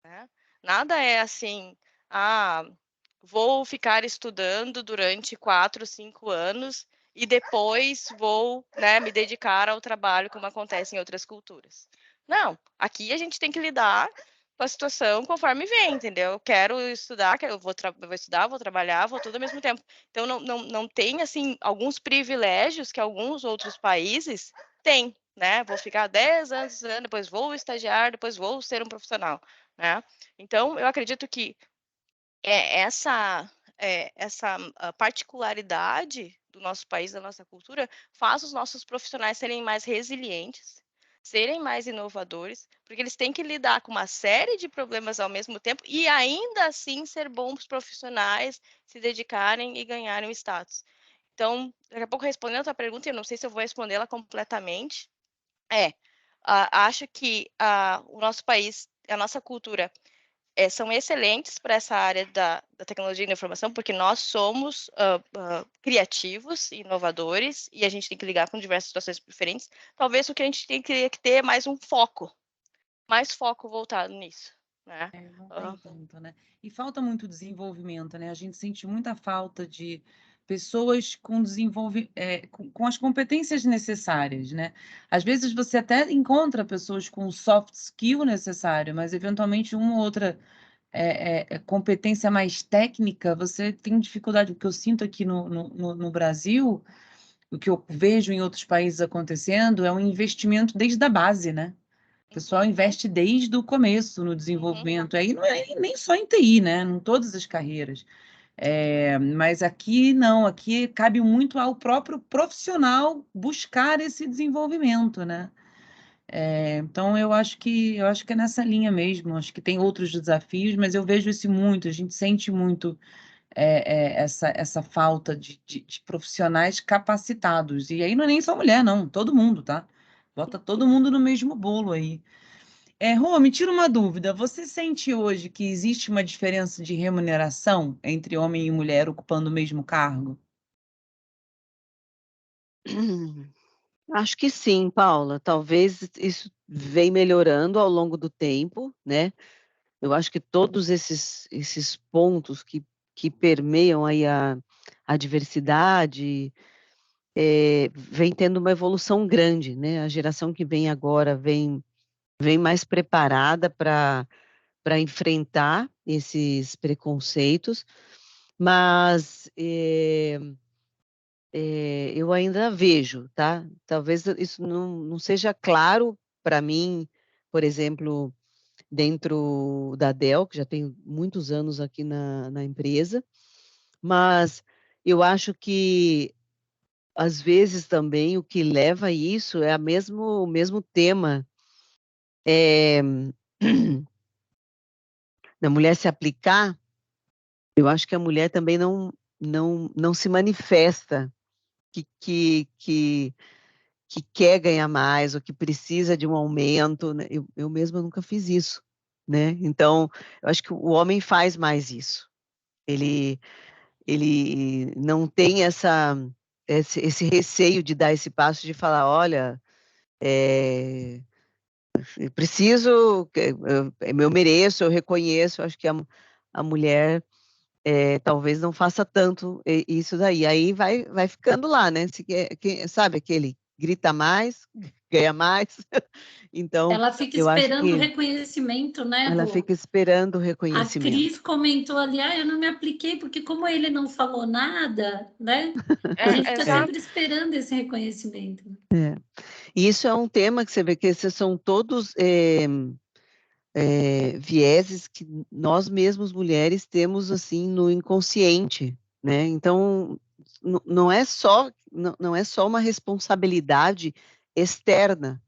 né? Nada é assim, vou ficar estudando durante 4, 5 anos e depois vou, né, me dedicar ao trabalho, como acontece em outras culturas. Não, aqui a gente tem que lidar com a situação conforme vem, entendeu? Eu quero estudar, eu vou estudar, vou trabalhar, vou tudo ao mesmo tempo. Então, não tem, assim, alguns privilégios que alguns outros países têm, né? Vou ficar 10 anos estudando, depois vou estagiar, depois vou ser um profissional, né? Então, eu acredito que essa particularidade do nosso país, da nossa cultura, faz os nossos profissionais serem mais resilientes, serem mais inovadores, porque eles têm que lidar com uma série de problemas ao mesmo tempo e ainda assim ser bons profissionais, se dedicarem e ganharem o status. Então, daqui a pouco respondendo a tua pergunta, eu não sei se eu vou respondê-la completamente, acho que o nosso país, a nossa cultura são excelentes para essa área da tecnologia e da informação, porque nós somos criativos, inovadores, e a gente tem que ligar com diversas situações diferentes. Talvez o que a gente tem que ter é mais foco voltado nisso, né? Não tem tanto, né? E falta muito desenvolvimento, né? A gente sente muita falta de pessoas com as competências necessárias, né? Às vezes você até encontra pessoas com o soft skill necessário, mas eventualmente uma ou outra competência mais técnica, você tem dificuldade. O que eu sinto aqui no Brasil, o que eu vejo em outros países acontecendo, é um investimento desde a base, né? O pessoal investe desde o começo no desenvolvimento, aí não é nem só em TI, né? Em todas as carreiras. Mas aqui não, aqui cabe muito ao próprio profissional buscar esse desenvolvimento, né? Então eu acho que é nessa linha mesmo. Acho que tem outros desafios, mas eu vejo isso muito. A gente sente muito essa falta de profissionais capacitados. E aí não é nem só mulher, não, todo mundo, tá? Bota todo mundo no mesmo bolo aí. Rô, me tira uma dúvida. Você sente hoje que existe uma diferença de remuneração entre homem e mulher ocupando o mesmo cargo? Acho que sim, Paula. Talvez isso vem melhorando ao longo do tempo, né? Eu acho que todos esses pontos que permeiam aí a diversidade, vem tendo uma evolução grande, né? A geração que vem agora vem mais preparada para enfrentar esses preconceitos, mas eu ainda vejo, tá? Talvez isso não seja claro para mim, por exemplo, dentro da Dell, que já tenho muitos anos aqui na empresa, mas eu acho que, às vezes, também o que leva a isso é o mesmo tema na mulher se aplicar, eu acho que a mulher também não se manifesta que quer ganhar mais ou que precisa de um aumento, né? Eu mesma nunca fiz isso, né? Então, eu acho que o homem faz mais isso. Ele não tem esse receio de dar esse passo de falar, olha, eu preciso, eu mereço, eu reconheço. Eu acho que a mulher talvez não faça tanto isso daí. Aí vai ficando lá, né? Sabe aquele grita mais, ganha mais. Então, Ela fica eu acho esperando o que reconhecimento, né, ela Rô? fica esperando o A reconhecimento. Cris comentou ali, eu não me apliquei, porque como ele não falou nada, né? A gente está É, sempre esperando esse reconhecimento. é. E isso é um tema que você vê que esses são todos vieses que nós mesmos mulheres temos assim no inconsciente, né? Então não é só não é só uma responsabilidade externa,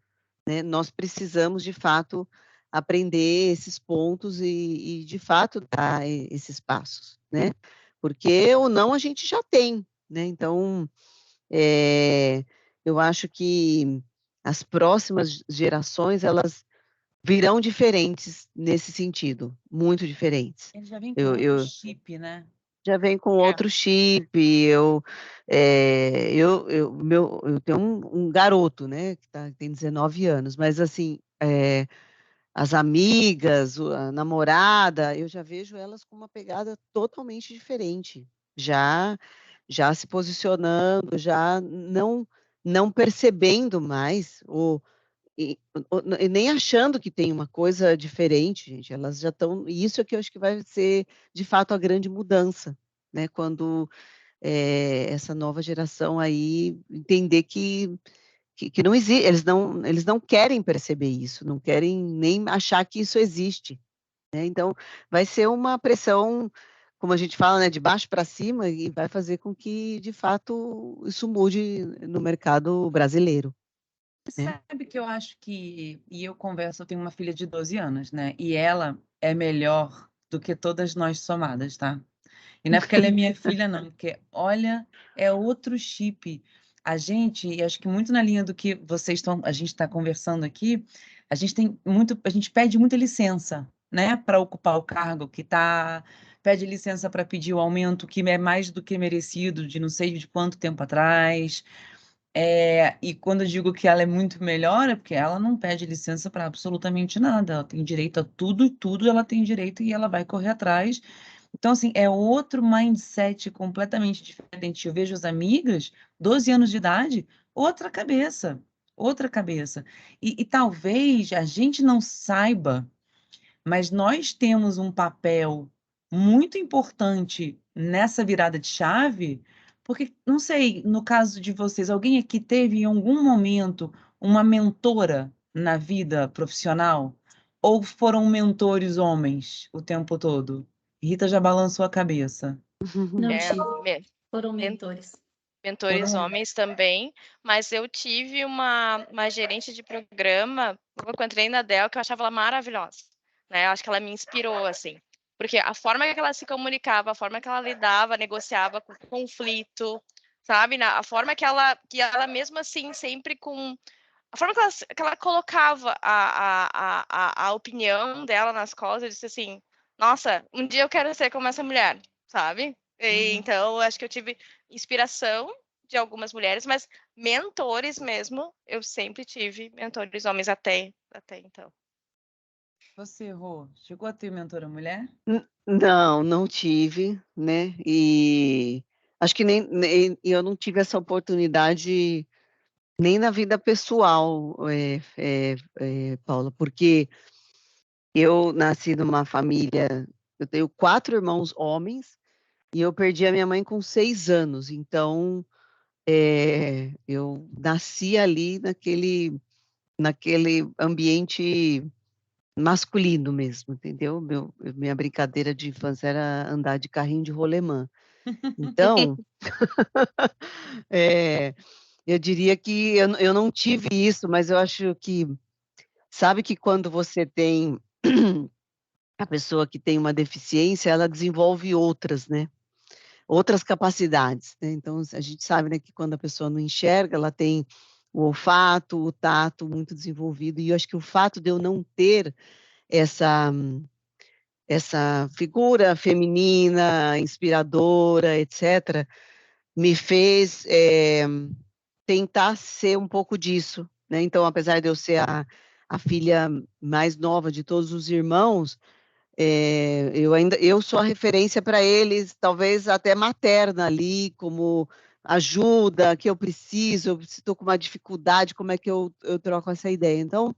né? Nós precisamos de fato aprender esses pontos e de fato dar esses passos, né? Porque ou não a gente já tem, né? Então eu acho que as próximas gerações elas virão diferentes nesse sentido, muito diferentes. Ele já vem com outro Eu chip, né? já venho com É. outro chip, eu tenho um garoto, né, que tem 19 anos, mas assim, as amigas, a namorada, eu já vejo elas com uma pegada totalmente diferente, já se posicionando, já não percebendo mais e, e nem achando que tem uma coisa diferente, gente. Elas já estão. E isso é que eu acho que vai ser, de fato, a grande mudança, né? Quando essa nova geração aí entender que não existe, eles não querem perceber isso, não querem nem achar que isso existe, né? Então, vai ser uma pressão, como a gente fala, né, de baixo para cima, e vai fazer com que, de fato, isso mude no mercado brasileiro, né? Sabe que eu acho que, e eu converso, eu tenho uma filha de 12 anos, né? E ela é melhor do que todas nós somadas, tá? E não é porque ela é minha filha, não, porque olha, é outro chip. A gente, e acho que muito na linha do que a gente está conversando aqui, a gente pede muita licença, né, para ocupar o cargo que tá, pede licença para pedir o aumento que é mais do que merecido, de não sei de quanto tempo atrás. E quando eu digo que ela é muito melhor, é porque ela não pede licença para absolutamente nada. Ela tem direito a tudo e tudo ela tem direito e ela vai correr atrás. Então, assim, é outro mindset completamente diferente. Eu vejo as amigas, 12 anos de idade, outra cabeça, outra cabeça. E talvez a gente não saiba, mas nós temos um papel muito importante nessa virada de chave, porque, não sei, no caso de vocês, alguém aqui teve em algum momento uma mentora na vida profissional? Ou foram mentores homens o tempo todo? Rita já balançou a cabeça. Não É, tive, foram men- mentores. mentores Foram. homens também, mas eu tive uma gerente de programa, quando eu entrei na Dell, que eu achava ela maravilhosa, né? Eu acho que ela me inspirou, assim, porque a forma que ela se comunicava, a forma que ela lidava, negociava com conflito, sabe? A forma que ela mesmo assim, sempre com... A forma que ela colocava a opinião dela nas coisas, eu disse assim, nossa, um dia eu quero ser como essa mulher, sabe? Uhum. Então, eu acho que eu tive inspiração de algumas mulheres, mas mentores mesmo, eu sempre tive mentores homens até então. Você, Rô, chegou a ter mentora mulher? Não tive, né? E acho que nem eu não tive essa oportunidade nem na vida pessoal, Paula, porque eu nasci numa família, eu tenho 4 irmãos homens e eu perdi a minha mãe com 6 anos, então eu nasci ali naquele ambiente masculino mesmo, entendeu? Minha brincadeira de infância era andar de carrinho de rolemã. Então, eh, eu diria que eu não tive isso, mas eu acho que sabe que quando você tem a pessoa que tem uma deficiência, ela desenvolve outras, né? Outras capacidades, né? Então, a gente sabe, né, que quando a pessoa não enxerga, ela tem o olfato, o tato muito desenvolvido, e eu acho que o fato de eu não ter essa figura feminina, inspiradora, etc., me fez tentar ser um pouco disso, né? Então, apesar de eu ser a filha mais nova de todos os irmãos, eu sou a referência para eles, talvez até materna ali, como ajuda que eu preciso, se estou com uma dificuldade, como é que eu troco essa ideia? Então,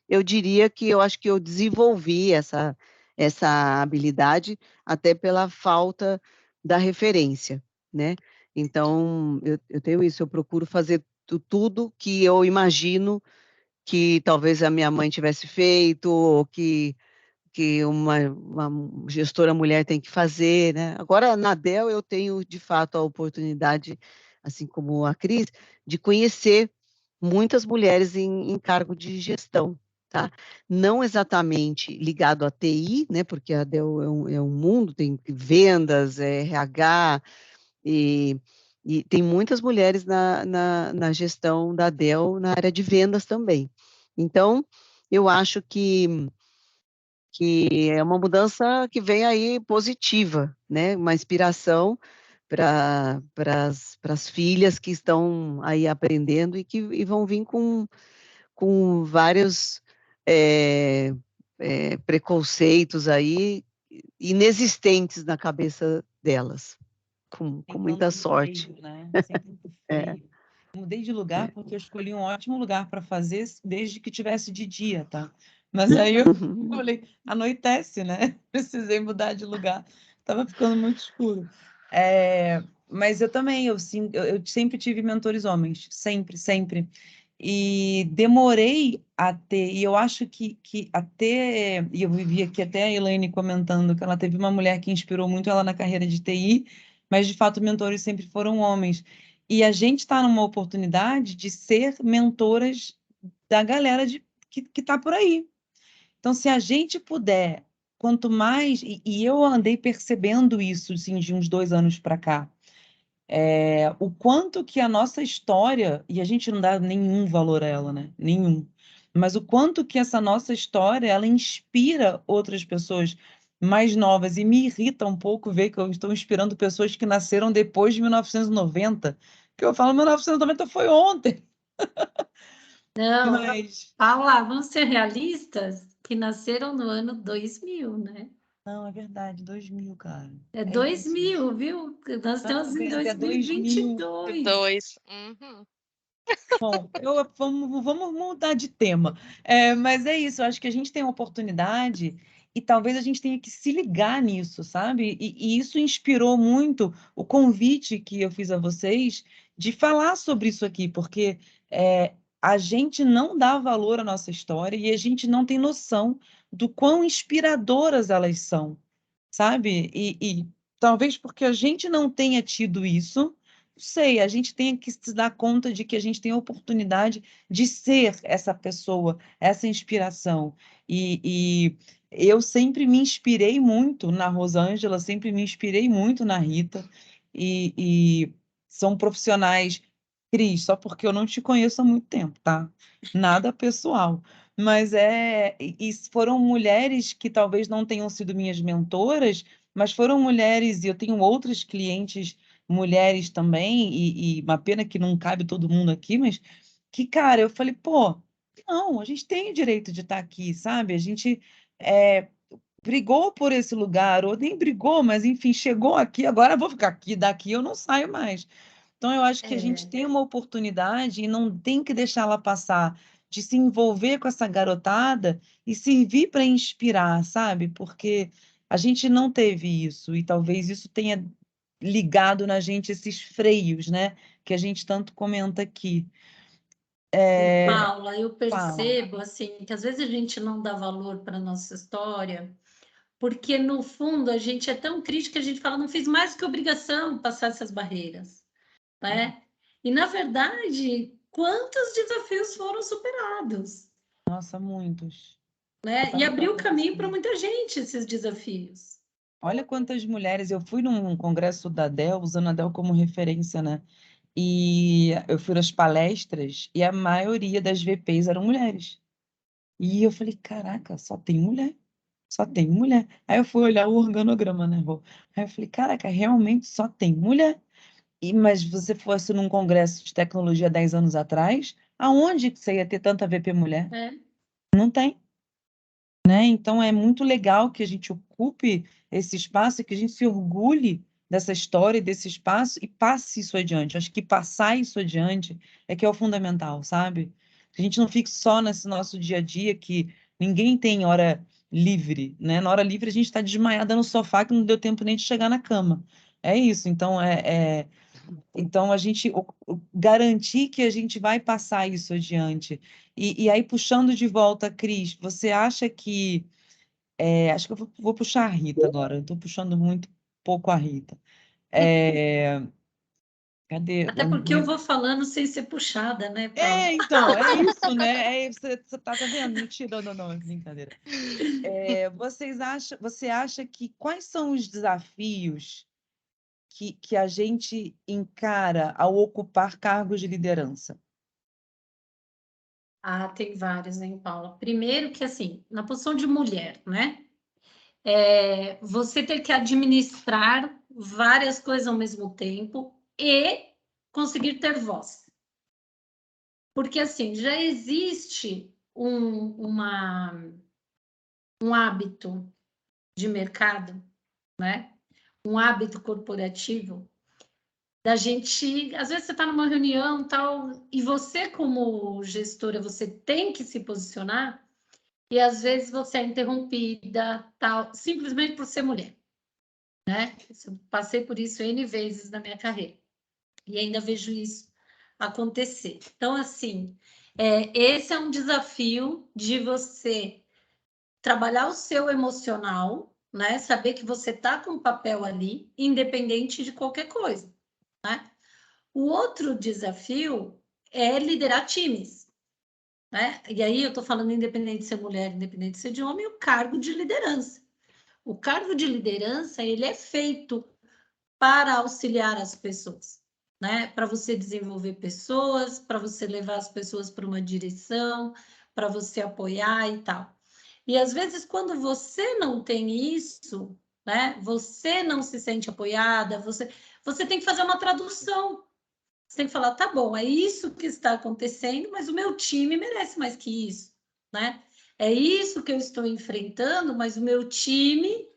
eu diria que eu acho que eu desenvolvi essa habilidade até pela falta da referência, né? Então, eu tenho isso, eu procuro fazer tudo que eu imagino que talvez a minha mãe tivesse feito, ou que uma gestora mulher tem que fazer, né? Agora, na Dell, eu tenho, de fato, a oportunidade, assim como a Cris, de conhecer muitas mulheres em cargo de gestão, tá? Não exatamente ligado à TI, né? Porque a Dell é um mundo, tem vendas, RH, e, e tem muitas mulheres na gestão da Dell, na área de vendas também. Então, eu acho que é uma mudança que vem aí positiva, né? Uma inspiração para as filhas que estão aí aprendendo e vão vir com vários preconceitos aí inexistentes na cabeça delas, com Tem muita tanto sorte. freio, né? Sempre muito É, freio. Mudei de lugar é. porque eu escolhi um ótimo lugar para fazer desde que tivesse de dia, tá? Mas aí eu falei, anoitece, né? Precisei mudar de lugar. Tava ficando muito escuro. Mas eu também, eu sempre tive mentores homens, sempre, sempre. E demorei a ter, e eu acho que até, e eu vivi aqui até a Elaine comentando que ela teve uma mulher que inspirou muito ela na carreira de TI, mas de fato mentores sempre foram homens. E a gente está numa oportunidade de ser mentoras da galera que está por aí. Então, se a gente puder, quanto mais. E eu andei percebendo isso, assim, de uns 2 anos para cá. O quanto que a nossa história, e a gente não dá nenhum valor a ela, né? Nenhum. Mas o quanto que essa nossa história, ela inspira outras pessoas mais novas. E me irrita um pouco ver que eu estou inspirando pessoas que nasceram depois de 1990. Que eu falo, 1990 foi ontem. Não, Mas, Paula, vamos ser realistas, que nasceram no ano 2000, né? não, é verdade, 2000, cara. É É isso. 2000, viu? Nós Não, estamos em é 2000. 2022. Dois. Uhum. Bom, vamos mudar de tema. Mas é isso, eu acho que a gente tem uma oportunidade e talvez a gente tenha que se ligar nisso, sabe? E isso inspirou muito o convite que eu fiz a vocês de falar sobre isso aqui, porque a gente não dá valor à nossa história e a gente não tem noção do quão inspiradoras elas são, sabe? E talvez porque a gente não tenha tido isso, sei, a gente tem que se dar conta de que a gente tem a oportunidade de ser essa pessoa, essa inspiração. E eu sempre me inspirei muito na Rosângela, sempre me inspirei muito na Rita, e são profissionais, Cris, só porque eu não te conheço há muito tempo, tá? Nada pessoal. Mas e foram mulheres que talvez não tenham sido minhas mentoras, mas foram mulheres, e eu tenho outras clientes mulheres também, e uma pena que não cabe todo mundo aqui, mas que, cara, eu falei, pô, não, a gente tem o direito de estar aqui, sabe? A gente brigou por esse lugar, ou nem brigou, mas enfim, chegou aqui, agora eu vou ficar aqui, daqui eu não saio mais. Então, eu acho que a gente É, tem uma oportunidade e não tem que deixá-la passar, de se envolver com essa garotada e servir para inspirar, sabe? Porque a gente não teve isso, e talvez isso tenha ligado na gente esses freios, né? Que a gente tanto comenta aqui. Paula, eu Fala. percebo assim que às vezes a gente não dá valor para a nossa história, porque no fundo a gente é tão crítica, a gente fala, não fiz mais que obrigação passar essas barreiras, né? E na verdade, quantos desafios foram superados? Nossa, muitos. né? E abriu caminho para muita gente esses desafios. Olha quantas mulheres. Eu fui num congresso da Dell, usando a Dell como referência, né? E eu fui nas palestras e a maioria das VPs eram mulheres. E eu falei, caraca, só tem mulher. Só tem mulher. Aí eu fui olhar o organograma, né, Rô? Aí eu falei, caraca, realmente só tem mulher. Mas você fosse num congresso de tecnologia 10 anos atrás, aonde que você ia ter tanta VP mulher? É. Não tem, né? Então é muito legal que a gente ocupe esse espaço e que a gente se orgulhe dessa história e desse espaço e passe isso adiante. Acho que passar isso adiante é que é o fundamental, sabe? Que a gente não fique só nesse nosso dia a dia que ninguém tem hora livre, né? Na hora livre a gente está desmaiada no sofá que não deu tempo nem de chegar na cama. É isso. Então, a gente garantir que a gente vai passar isso adiante. E aí, puxando de volta, Cris, você acha que. Acho que eu vou puxar a Rita agora, eu estou puxando muito pouco a Rita. Cadê? Até porque eu vou falando sem ser puxada, né, Paulo? Então, é isso, né? Você tá vendo? Mentira, não, brincadeira. Você acha que quais são os desafios que a gente encara ao ocupar cargos de liderança? Ah, tem vários, hein, Paula? Primeiro que, assim, na posição de mulher, né? Você ter que administrar várias coisas ao mesmo tempo e conseguir ter voz. Porque, assim, já existe um hábito de mercado, né? Um hábito corporativo da gente, às vezes você está numa reunião tal, e você, como gestora, você tem que se posicionar, e às vezes você é interrompida, tal, simplesmente por ser mulher, né? Eu passei por isso N vezes na minha carreira, e ainda vejo isso acontecer. Então, assim, esse é um desafio de você trabalhar o seu emocional, né? Saber que você está com um papel ali, independente de qualquer coisa, né? O outro desafio é liderar times, né? E aí eu estou falando independente de ser mulher, independente de ser de homem, o cargo de liderança. O cargo de liderança, ele é feito para auxiliar as pessoas, né? Para você desenvolver pessoas, para você levar as pessoas para uma direção, para você apoiar e tal. E às vezes, quando você não tem isso, né? Você não se sente apoiada, você tem que fazer uma tradução. Você tem que falar, tá bom, é isso que está acontecendo, mas o meu time merece mais que isso, né? É isso que eu estou enfrentando, mas o meu time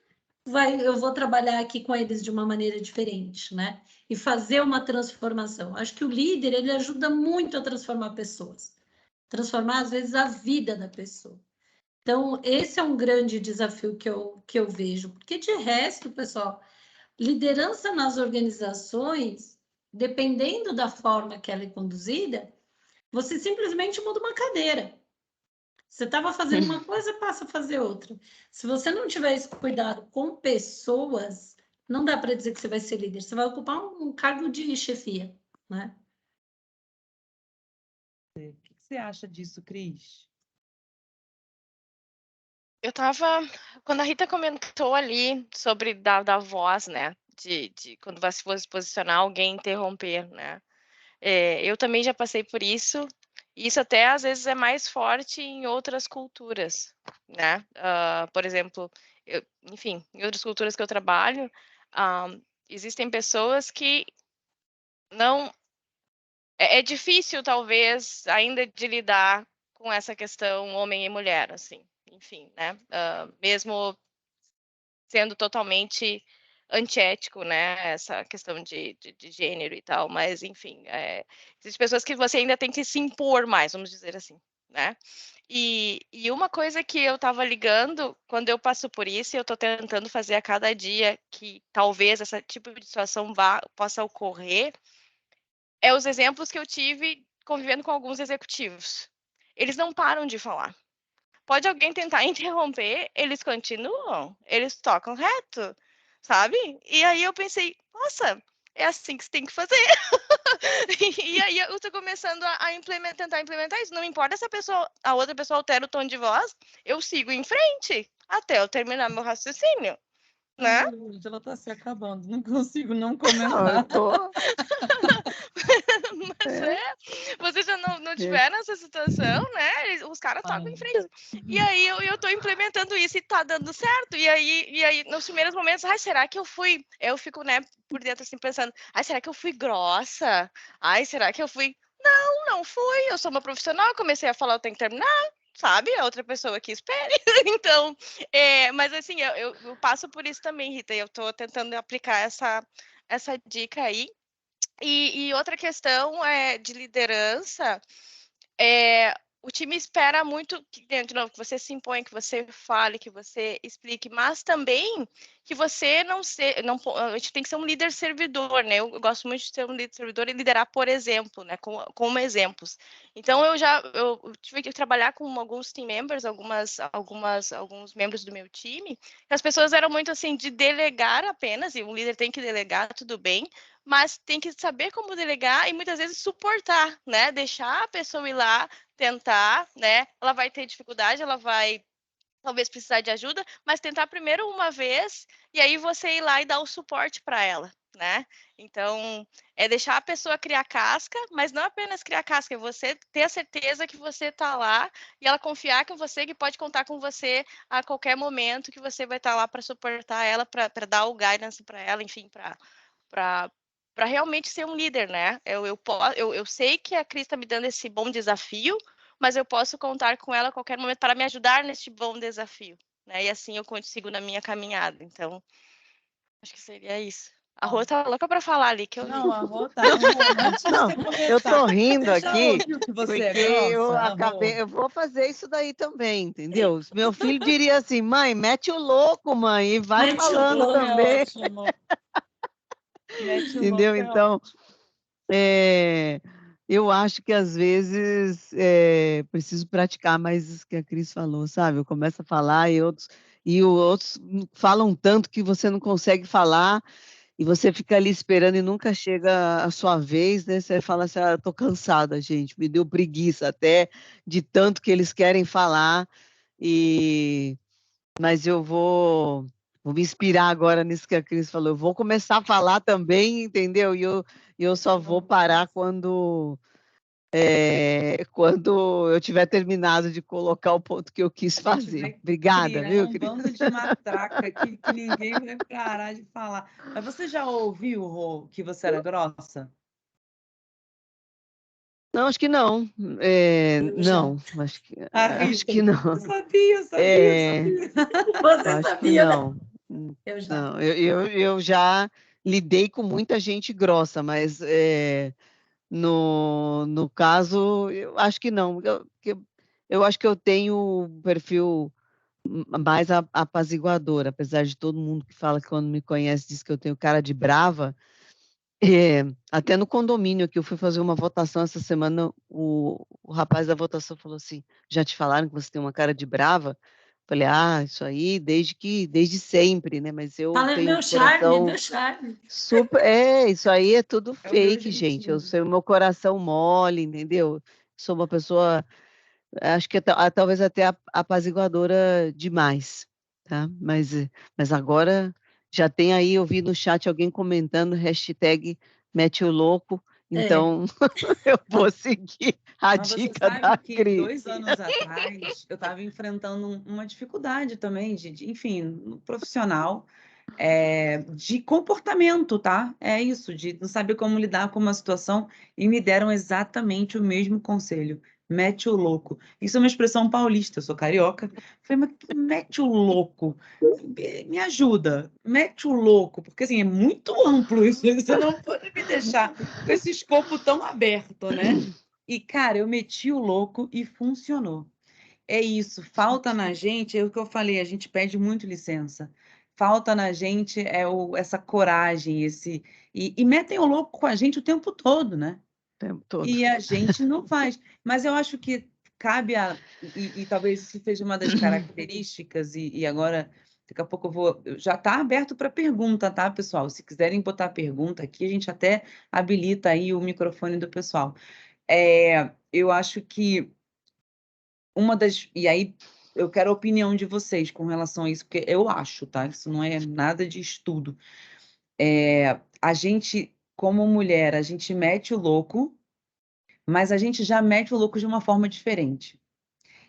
eu vou trabalhar aqui com eles de uma maneira diferente, né? E fazer uma transformação. Acho que o líder, ele ajuda muito a transformar pessoas. Transformar, às vezes, a vida da pessoa. Então, esse é um grande desafio que eu vejo. Porque, de resto, pessoal, liderança nas organizações, dependendo da forma que ela é conduzida, você simplesmente muda uma cadeira. Você estava fazendo uma coisa, passa a fazer outra. Se você não tiver esse cuidado com pessoas, não dá para dizer que você vai ser líder. Você vai ocupar um cargo de chefia, né? O que você acha disso, Cris? Eu tava. Quando a Rita comentou ali sobre da voz, né? De quando você for se posicionar, alguém interromper, né? Eu também já passei por isso. Isso até às vezes é mais forte em outras culturas, né? Por exemplo, enfim, em outras culturas que eu trabalho, existem pessoas que não. É difícil, talvez, ainda de lidar com essa questão homem e mulher, assim, enfim, né? Mesmo sendo totalmente antiético, né? Essa questão de gênero e tal, mas, enfim, existem pessoas que você ainda tem que se impor mais, vamos dizer assim, né? E uma coisa que eu estava ligando, quando eu passo por isso, e eu estou tentando fazer a cada dia que talvez esse tipo de situação possa ocorrer, os exemplos que eu tive convivendo com alguns executivos. Eles não param de falar. Pode alguém tentar interromper, eles continuam, eles tocam reto, sabe? E aí eu pensei, nossa, é assim que você tem que fazer. E aí eu tô começando a tentar implementar isso. Não importa se a outra pessoa altera o tom de voz, eu sigo em frente até eu terminar meu raciocínio, né? Ai, gente, ela tá se acabando, não consigo não Não, eu comentar. tô... Mas vocês já não É. tiveram essa situação, né? Os caras tocam em frente. E aí eu tô implementando isso e tá dando certo. E aí nos primeiros momentos, ai, será que eu fui? Eu fico, né, por dentro assim pensando, ai, será que eu fui grossa? Ai, será que eu fui? Não fui. Eu sou uma profissional, eu comecei a falar, eu tenho que terminar. Sabe? A outra pessoa que espere. Então, mas assim, eu passo por isso também, Rita. E eu tô tentando aplicar essa dica aí. E outra questão de liderança, o time espera muito de novo, que você se imponha, que você fale, que você explique, mas também que você não a gente tem que ser um líder servidor, né? Eu gosto muito de ser um líder servidor e liderar por exemplo, né? Como exemplos. Então eu tive que trabalhar com alguns team members, alguns membros do meu time, que as pessoas eram muito assim de delegar apenas, e um líder tem que delegar, tudo bem, mas tem que saber como delegar e muitas vezes suportar, né? Deixar a pessoa ir lá, tentar, né? Ela vai ter dificuldade, ela vai talvez precisar de ajuda, mas tentar primeiro uma vez e aí você ir lá e dar o suporte para ela, né? Então, é deixar a pessoa criar casca, mas não apenas criar casca, é você ter a certeza que você está lá e ela confiar com você, que pode contar com você a qualquer momento, que você vai estar lá para suportar ela, para dar o guidance para ela, enfim, para realmente ser um líder, né? Eu sei que a Cris está me dando esse bom desafio, mas eu posso contar com ela a qualquer momento para me ajudar neste bom desafio, né? E assim eu consigo na minha caminhada. Então, acho que seria isso. A Rô tá louca para falar ali, que eu vi. Não, a Rô tá. Antes de Não, você começar, eu tô rindo você já aqui ouviu que você porque é grossa, eu Rô? acabei, eu vou fazer isso daí também, entendeu? Meu filho diria assim, mãe, mete o louco, mãe, e vai Mete o falando louco. É também, ótimo. Mete o entendeu? louco, é Então, ótimo. eu acho que às vezes preciso praticar mais isso que a Cris falou, sabe? Eu começo a falar e outros falam tanto que você não consegue falar e você fica ali esperando e nunca chega a sua vez, né? Você fala assim, tô cansada, gente, me deu preguiça até de tanto que eles querem falar, mas eu vou me inspirar agora nisso que a Cris falou, eu vou começar a falar também, entendeu? E eu só vou parar quando eu tiver terminado de colocar o ponto que eu quis fazer. Obrigada, Criar viu, um Cris? bando de matraca que ninguém vai parar de falar. Mas você já ouviu, Rô, que você era grossa? Não, acho que não. Eu já. Não, Ah, acho Rita, que não. sabia. Você Acho que sabia, né? não. Eu já. Não, eu já lidei com muita gente grossa, mas no caso, eu acho que não. Eu acho que eu tenho um perfil mais apaziguador, apesar de todo mundo que fala que quando me conhece diz que eu tenho cara de brava. Até no condomínio que eu fui fazer uma votação essa semana, o rapaz da votação falou assim: já te falaram que você tem uma cara de brava? Falei, isso aí desde sempre, né? Mas eu Fala, é tenho um meu charme, coração meu charme. super. Isso aí é tudo É o meu fake, gente. Eu jeitinho. sou meu coração mole, entendeu? Sou uma pessoa, acho que talvez até apaziguadora demais, tá? Mas agora já tem aí, eu vi no chat alguém comentando hashtag mete o louco, É. então eu vou seguir a Mas você dica da sabe que Cris. 2 anos atrás eu estava enfrentando uma dificuldade também, enfim, no profissional, de comportamento, tá? É isso, de não saber como lidar com uma situação e me deram exatamente o mesmo conselho. Mete o louco. Isso é uma expressão paulista, eu sou carioca. Falei, mas que mete o louco? Me ajuda, mete o louco, porque assim, é muito amplo isso, você não pode me deixar com esse escopo tão aberto, né? E, cara, eu meti o louco e funcionou. É isso, falta na gente, é o que eu falei, a gente pede muito licença. Falta na gente essa coragem, e metem o louco com a gente o tempo todo, né? O tempo todo. E a gente não faz. Mas eu acho que cabe e talvez isso seja uma das características, e agora Daqui a pouco já está aberto para pergunta, tá, pessoal? Se quiserem botar pergunta aqui, a gente até habilita aí o microfone do pessoal. Eu acho que e aí eu quero a opinião de vocês com relação a isso, porque eu acho, tá? Isso não é nada de estudo. A gente, como mulher, a gente mete o louco, mas a gente já mete o louco de uma forma diferente.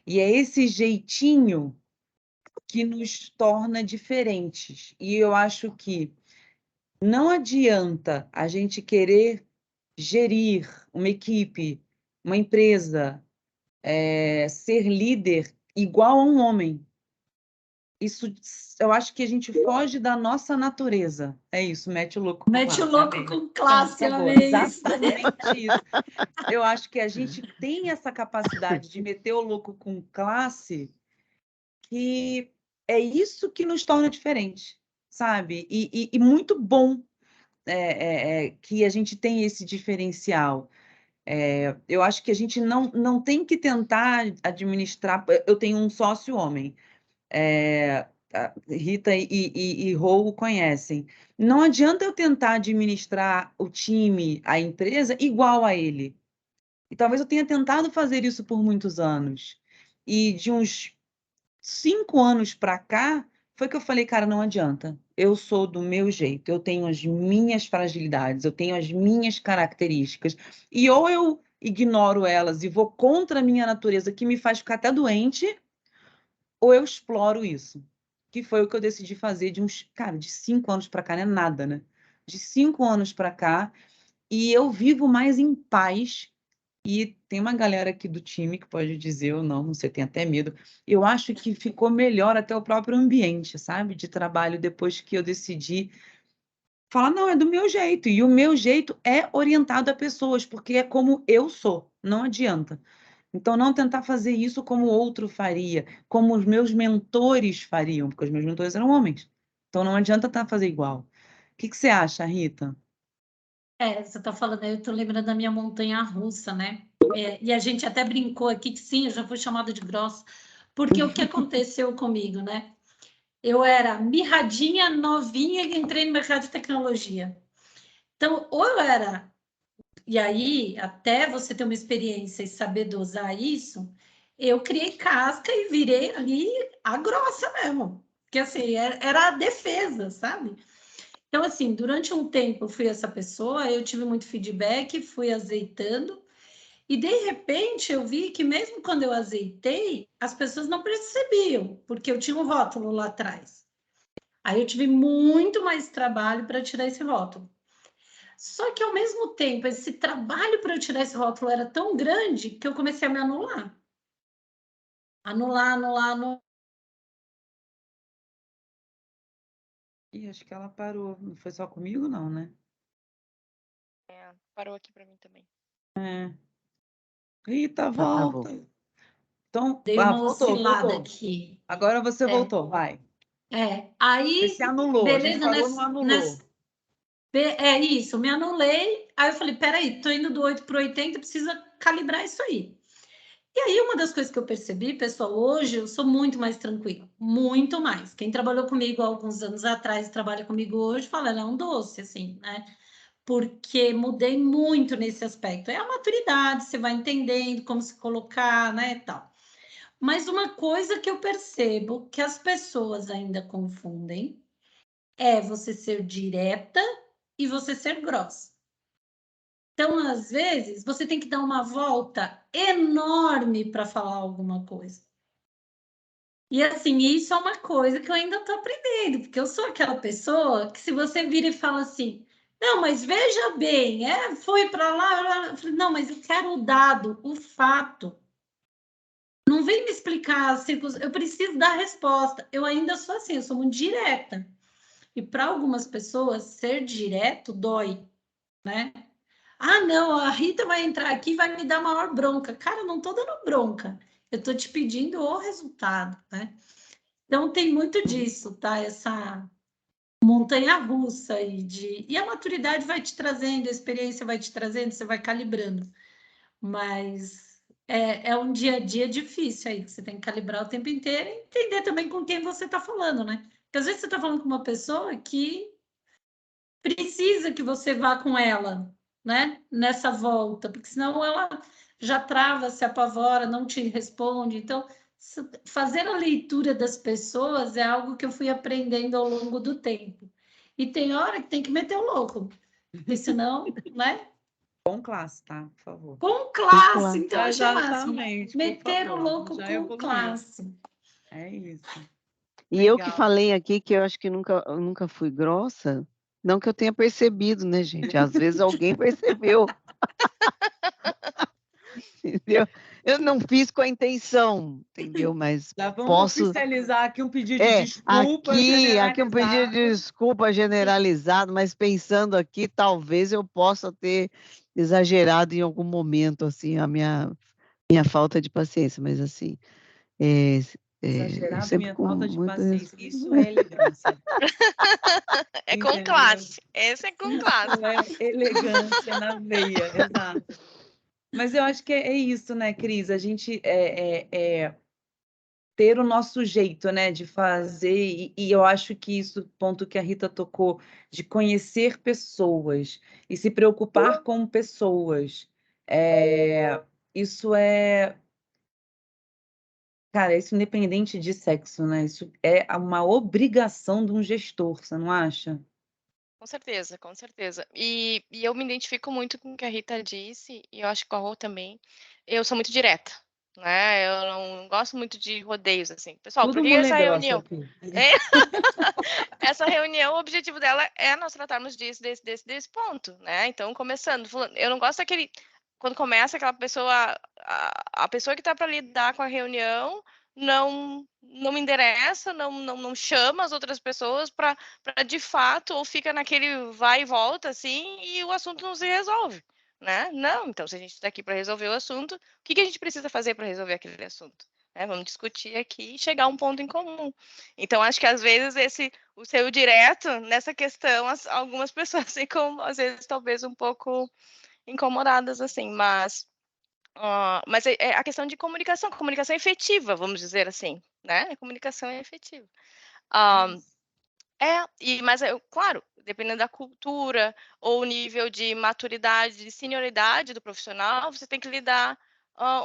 E é esse jeitinho que nos torna diferentes. E eu acho que não adianta a gente querer gerir uma equipe, uma empresa, ser líder igual a um homem. Isso, eu acho que a gente foge da nossa natureza. É isso, mete o louco com Mete o classe. louco Amém. com classe, Pronto, acabou. amém. Exatamente isso. Eu acho que a gente tem essa capacidade de meter o louco com classe, que é isso que nos torna diferentes, sabe? E muito bom que a gente tem esse diferencial. Eu acho que a gente não tem que tentar administrar. Eu tenho um sócio homem, a Rita e Rô o conhecem. Não adianta eu tentar administrar o time, a empresa, igual a ele. E talvez eu tenha tentado fazer isso por muitos anos. E de uns 5 anos para cá, foi que eu falei, cara, não adianta. Eu sou do meu jeito, eu tenho as minhas fragilidades, eu tenho as minhas características. E ou eu ignoro elas e vou contra a minha natureza, que me faz ficar até doente, ou eu exploro isso. Que foi o que eu decidi fazer de 5 anos para cá, não é nada, né? De 5 anos para cá, e eu vivo mais em paz. E tem uma galera aqui do time que pode dizer ou não, você tem até medo. Eu acho que ficou melhor até o próprio ambiente, sabe? De trabalho, depois que eu decidi falar, não, é do meu jeito. E o meu jeito é orientado a pessoas, porque é como eu sou, não adianta. Então, não tentar fazer isso como outro faria, como os meus mentores fariam, porque os meus mentores eram homens. Então, não adianta tentar fazer igual. O que você acha, Rita? Você está falando, eu estou lembrando da minha montanha-russa, né? E a gente até brincou aqui que sim, eu já fui chamada de grossa, porque o que aconteceu comigo, né? Eu era mirradinha, novinha e entrei no mercado de tecnologia. Então, ou eu era... E aí, até você ter uma experiência e saber dosar isso, eu criei casca e virei ali a grossa mesmo. Porque, assim, era a defesa, sabe? Então, assim, durante um tempo eu fui essa pessoa, eu tive muito feedback, fui azeitando, e de repente eu vi que mesmo quando eu azeitei, as pessoas não percebiam, porque eu tinha um rótulo lá atrás. Aí eu tive muito mais trabalho para tirar esse rótulo. Só que ao mesmo tempo, esse trabalho para eu tirar esse rótulo era tão grande que eu comecei a me anular. Anular. Ih, acho que ela parou. Não foi só comigo, não, né? Parou aqui para mim também. Rita, volta. Então, Dei uma voltou. oscilada aqui. Agora você voltou, vai. Aí, Você se anulou. A gente beleza, parou no anulou. É isso, me anulei. Aí eu falei, peraí, tô indo do 8 para o 80, precisa calibrar isso aí. E aí, uma das coisas que eu percebi, pessoal, hoje eu sou muito mais tranquila, muito mais. Quem trabalhou comigo há alguns anos atrás e trabalha comigo hoje, fala, ela é um doce, assim, né? Porque mudei muito nesse aspecto. É a maturidade, você vai entendendo como se colocar, né, tal. Mas uma coisa que eu percebo que as pessoas ainda confundem é você ser direta e você ser grossa. Então, às vezes, você tem que dar uma volta enorme para falar alguma coisa. E assim, isso é uma coisa que eu ainda estou aprendendo, porque eu sou aquela pessoa que se você vira e fala assim, não, mas veja bem, foi para lá, eu falei, não, mas eu quero o dado, o fato. Não vem me explicar as circunstâncias, eu preciso dar resposta. Eu ainda sou assim, eu sou muito direta. E para algumas pessoas, ser direto dói, né? Ah, não, a Rita vai entrar aqui e vai me dar maior bronca. Cara, eu não estou dando bronca. Eu estou te pedindo o resultado, né? Então, tem muito disso, tá? Essa montanha-russa e a maturidade vai te trazendo, a experiência vai te trazendo, você vai calibrando. Mas é um dia a dia difícil aí, que você tem que calibrar o tempo inteiro e entender também com quem você está falando, né? Porque às vezes você está falando com uma pessoa que precisa que você vá com ela, né? Nessa volta, porque senão ela já trava, se apavora, não te responde. Então, fazer a leitura das pessoas é algo que eu fui aprendendo ao longo do tempo. E tem hora que tem que meter o louco, porque senão, né? Com classe, tá? Por favor. Com classe, classe. então eu achei o máximo. Exatamente, por Meter o favor, louco já com evoluiu. classe. É isso. E eu que Legal. falei aqui que eu acho que eu nunca fui grossa, não que eu tenha percebido, né, gente? Às vezes alguém percebeu. Entendeu? Eu não fiz com a intenção, entendeu? Mas Já vamos posso. oficializar aqui um pedido de desculpa Aqui um pedido de generalizado. desculpa generalizado, mas pensando aqui, talvez eu possa ter exagerado em algum momento, assim, a minha falta de paciência, mas assim, eu Exagerado sempre minha com falta de muita. paciência. Isso é elegância. É com Entendeu? classe. Esse é com classe. Isso é elegância na veia, exato. Mas eu acho que é isso, né, Cris? A gente ter o nosso jeito, né, de fazer, e eu acho que isso, ponto que a Rita tocou, de conhecer pessoas e se preocupar com pessoas, isso é, cara, isso independente de sexo, né? Isso é uma obrigação de um gestor, você não acha? Com certeza, com certeza. E eu me identifico muito com o que a Rita disse, e eu acho que com a Rô também. Eu sou muito direta, né? Eu não gosto muito de rodeios, assim. Pessoal, por Tudo que mulher essa grossa reunião? aqui. É, essa reunião, o objetivo dela é nós tratarmos disso, desse ponto, né? Então, começando, eu não gosto daquele. Quando começa aquela pessoa, a pessoa que está para lidar com a reunião não me endereça, não chama as outras pessoas para de fato, ou fica naquele vai e volta, assim, e o assunto não se resolve, né? Não, então, se a gente está aqui para resolver o assunto, o que a gente precisa fazer para resolver aquele assunto? Vamos discutir aqui e chegar a um ponto em comum. Então, acho que às vezes o seu direto nessa questão, algumas pessoas ficam, às vezes, talvez um pouco incomodadas, assim, mas é a questão de comunicação efetiva, vamos dizer assim, né? A comunicação é efetiva. Mas, claro, dependendo da cultura ou o nível de maturidade, de senioridade do profissional, você tem que lidar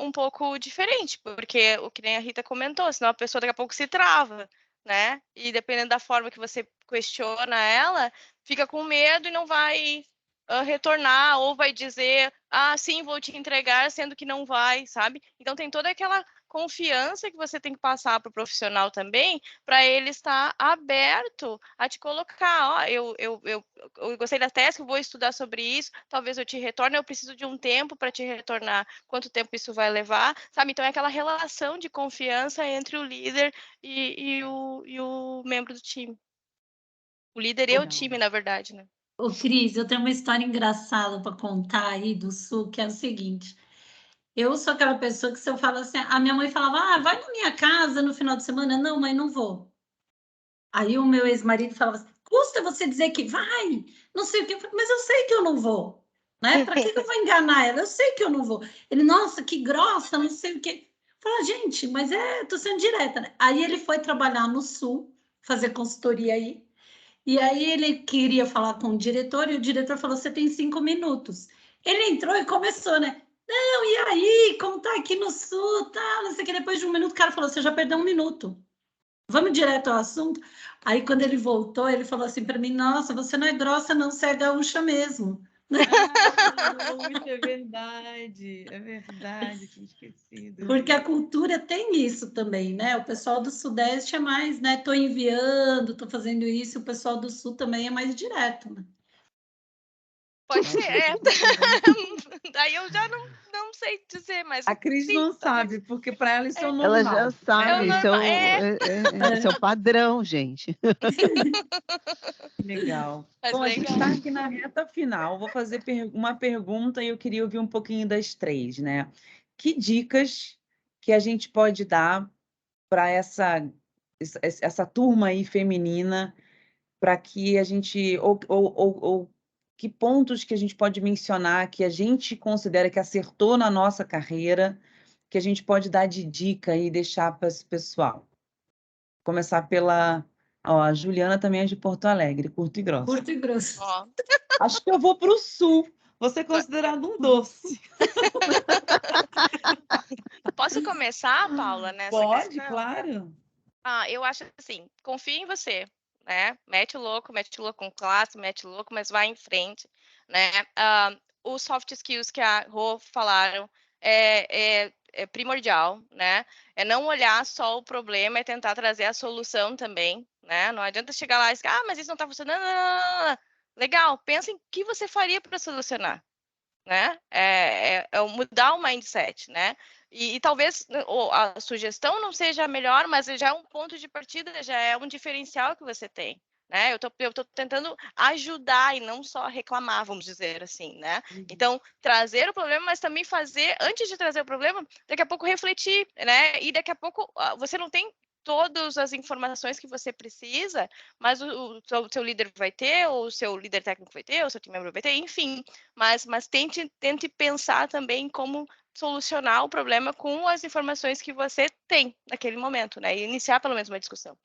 um pouco diferente, porque o que nem a Rita comentou, senão a pessoa daqui a pouco se trava, né? E dependendo da forma que você questiona ela, fica com medo e não vai retornar, ou vai dizer, sim, vou te entregar, sendo que não vai, sabe? Então tem toda aquela confiança que você tem que passar para o profissional também, para ele estar aberto a te colocar, eu gostei da tese, eu vou estudar sobre isso, talvez eu te retorne, eu preciso de um tempo para te retornar, quanto tempo isso vai levar, sabe? Então é aquela relação de confiança entre o líder e o membro do time. O líder e o time, na verdade, né? Ô, Cris, eu tenho uma história engraçada para contar aí do Sul, que é o seguinte. Eu sou aquela pessoa que se eu falo assim, a minha mãe falava, vai na minha casa no final de semana. Não, mãe, não vou. Aí o meu ex-marido falava assim, custa você dizer que vai, não sei o quê. Mas eu sei que eu não vou, né? Para que eu vou enganar ela? Eu sei que eu não vou. Ele, nossa, que grossa, não sei o quê. Eu falo, gente, mas tô sendo direta, né? Aí ele foi trabalhar no Sul, fazer consultoria aí. E aí ele queria falar com o diretor, e o diretor falou, você tem 5 minutos. Ele entrou e começou, né? Não, e aí, como tá aqui no Sul, tá, não sei o que. Depois de um minuto, o cara falou, você já perdeu 1 minuto. Vamos direto ao assunto. Aí, quando ele voltou, ele falou assim para mim, nossa, você não é grossa não, você é gaúcha mesmo. É verdade, tinha esquecido. Porque a cultura tem isso também, né? O pessoal do Sudeste é mais, né? Tô enviando, tô fazendo isso, o pessoal do Sul também é mais direto, né? Pode ser, Daí eu já não sei dizer, mas A Cris sim, não talvez. sabe, porque para ela isso é o normal. Ela já sabe, isso É é o padrão, gente. Legal. Mas Bom, a gente legal. está aqui na reta final. Vou fazer uma pergunta e eu queria ouvir um pouquinho das três, né? Que dicas que a gente pode dar para essa turma aí feminina, para que a gente, ou que pontos que a gente pode mencionar que a gente considera que acertou na nossa carreira, que a gente pode dar de dica e deixar para esse pessoal? Começar pela Ó, a Juliana também é de Porto Alegre, Curto e Grosso. Curto e grosso. Ó, Acho que eu vou para o sul. Vou ser considerado um doce. posso começar, Paula, nessa Pode, questão? claro. Eu acho assim, confia em você, né? Mete o louco com classe, mete o louco, mas vai em frente, né? Os soft skills que a Rô falaram é primordial, né? É não olhar só o problema, é tentar trazer a solução também, né? Não adianta chegar lá e dizer, mas isso não tá funcionando. Não. Legal, pensa em o que você faria para solucionar, né? Mudar o mindset, né? E talvez a sugestão não seja a melhor, mas já é um ponto de partida, já é um diferencial que você tem, né? Eu tô tentando ajudar e não só reclamar, vamos dizer assim, né? Então, trazer o problema, mas também fazer, antes de trazer o problema, daqui a pouco refletir, né? E daqui a pouco você não tem todas as informações que você precisa, mas o seu líder vai ter, ou o seu líder técnico vai ter, ou o seu time member vai ter, enfim, mas tente pensar também como solucionar o problema com as informações que você tem naquele momento, né? E iniciar pelo menos uma discussão.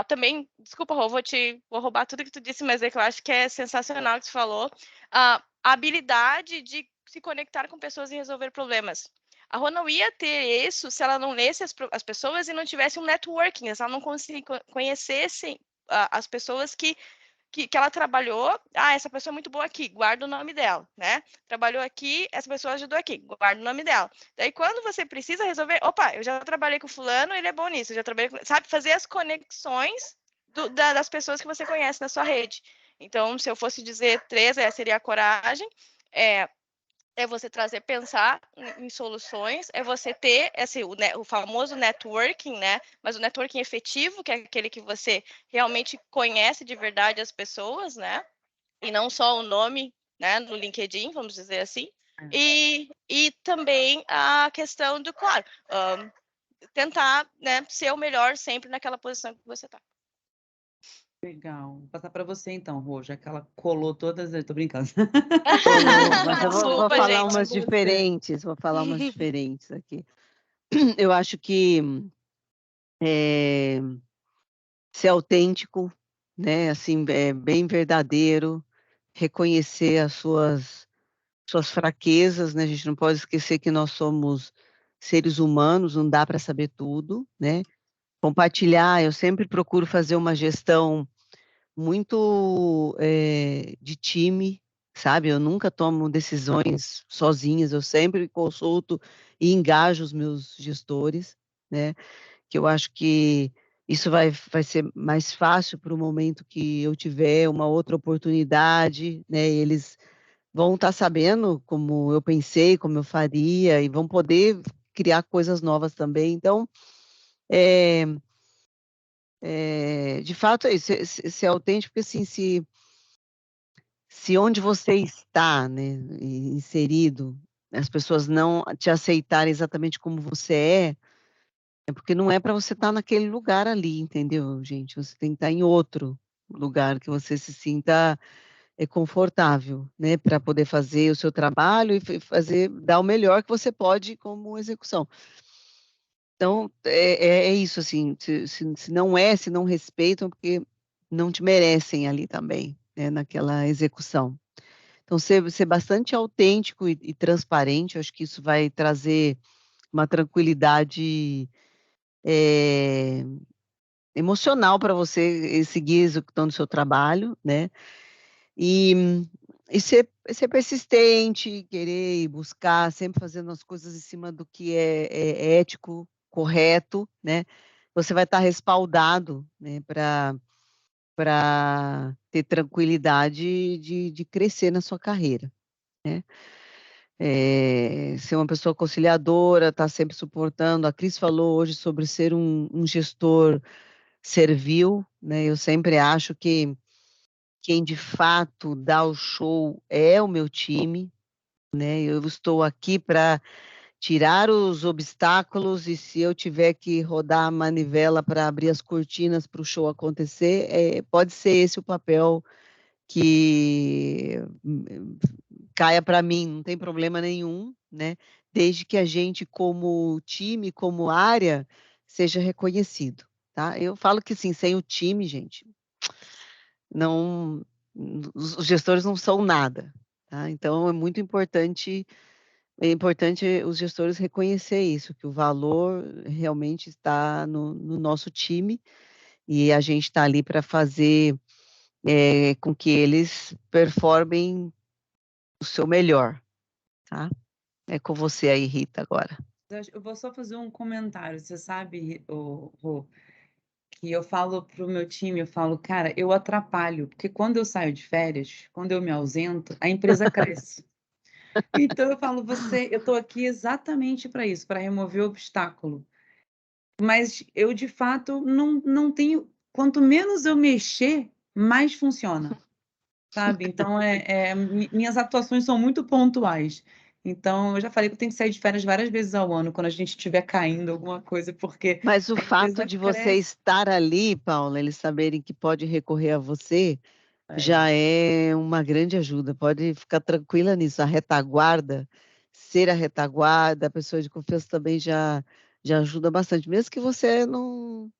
Também, desculpa, Rô, vou roubar tudo que tu disse, mas é que eu acho que é sensacional o que tu falou. A habilidade de se conectar com pessoas e resolver problemas. A Rô não ia ter isso se ela não lesse as pessoas e não tivesse um networking, se ela não conhecesse as pessoas que ela trabalhou, essa pessoa é muito boa aqui, guarda o nome dela, né? Trabalhou aqui, essa pessoa ajudou aqui, guarda o nome dela. Daí, quando você precisa resolver, eu já trabalhei com fulano, ele é bom nisso, eu já trabalhei com... Sabe, fazer as conexões das pessoas que você conhece na sua rede. Então, se eu fosse dizer 3, seria a coragem, é você pensar em soluções, é você ter o famoso networking, né? Mas o networking efetivo, que é aquele que você realmente conhece de verdade as pessoas, né? E não só o nome, né? No LinkedIn, vamos dizer assim. E também a questão do, claro, tentar, né, ser o melhor sempre naquela posição que você está. Legal. Vou passar para você então, Rô, já que ela colou todas. Eu tô brincando. Colou, mas eu vou Desculpa, falar gente. umas diferentes, vou falar umas diferentes aqui. Eu acho que ser autêntico, né, assim, bem verdadeiro, reconhecer as suas fraquezas, né? A gente não pode esquecer que nós somos seres humanos, não dá para saber tudo, né? Compartilhar, eu sempre procuro fazer uma gestão muito de time, sabe? Eu nunca tomo decisões sozinhas, eu sempre consulto e engajo os meus gestores, né? Que eu acho que isso vai ser mais fácil para o momento que eu tiver uma outra oportunidade, né? Eles vão estar sabendo como eu pensei, como eu faria, e vão poder criar coisas novas também. Então, de fato, é isso, ser autêntico, porque assim, se onde você está, né, inserido, as pessoas não te aceitarem exatamente como você é porque não é para você estar naquele lugar ali, entendeu, gente? Você tem que estar em outro lugar que você se sinta confortável, né, para poder fazer o seu trabalho e dar o melhor que você pode como execução. Então, é isso, assim, se não respeitam, porque não te merecem ali também, né, naquela execução. Então, ser bastante autêntico e transparente, eu acho que isso vai trazer uma tranquilidade emocional para você seguir executando o seu trabalho, né? E ser persistente, querer buscar, sempre fazendo as coisas em cima do que é ético, correto, né? Você vai estar respaldado, né, para ter tranquilidade de crescer na sua carreira, né? Ser uma pessoa conciliadora, estar sempre suportando. A Cris falou hoje sobre ser um gestor servil, né? Eu sempre acho que quem de fato dá o show é o meu time, né? Eu estou aqui para tirar os obstáculos e se eu tiver que rodar a manivela para abrir as cortinas para o show acontecer, pode ser esse o papel que caia para mim, não tem problema nenhum, né? Desde que a gente, como time, como área, seja reconhecido, tá? Eu falo que, assim, sem o time, gente, não, os gestores não são nada, tá? Então é importante os gestores reconhecer isso, que o valor realmente está no nosso time, e a gente está ali para fazer, com que eles performem o seu melhor, tá? É com você aí, Rita, agora. Eu vou só fazer um comentário. Você sabe, Rô, que eu falo para o meu time, eu falo, cara, eu atrapalho, porque quando eu saio de férias, quando eu me ausento, a empresa cresce. Então eu falo, eu estou aqui exatamente para isso, para remover o obstáculo. Mas eu, de fato, não tenho. Quanto menos eu mexer, mais funciona, sabe? Então, minhas atuações são muito pontuais. Então, eu já falei que eu tenho que sair de férias várias vezes ao ano, quando a gente estiver caindo alguma coisa, porque Mas o a fato empresa de você cresce. estar ali, Paula, eles saberem que pode recorrer a você, É, já é uma grande ajuda. Pode ficar tranquila nisso. A retaguarda, ser a retaguarda, a pessoa de confiança também já ajuda bastante. Mesmo que você não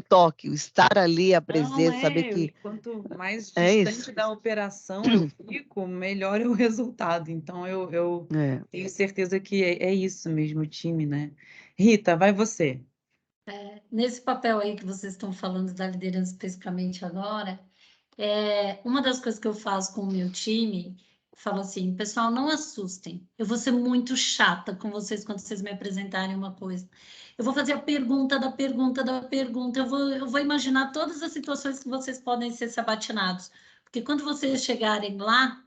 toque, o estar ali, a não presença, saber é. que E quanto mais é isso. distante da operação eu fico, melhor é o resultado. Então, eu É. tenho certeza que é isso mesmo, o time, né? Rita, vai você. Nesse papel aí que vocês estão falando da liderança especificamente agora, uma das coisas que eu faço com o meu time, falo assim, pessoal, não assustem. Eu vou ser muito chata com vocês quando vocês me apresentarem uma coisa. Eu vou fazer a pergunta da pergunta da pergunta. Eu vou imaginar todas as situações que vocês podem ser sabatinados. Porque quando vocês chegarem lá,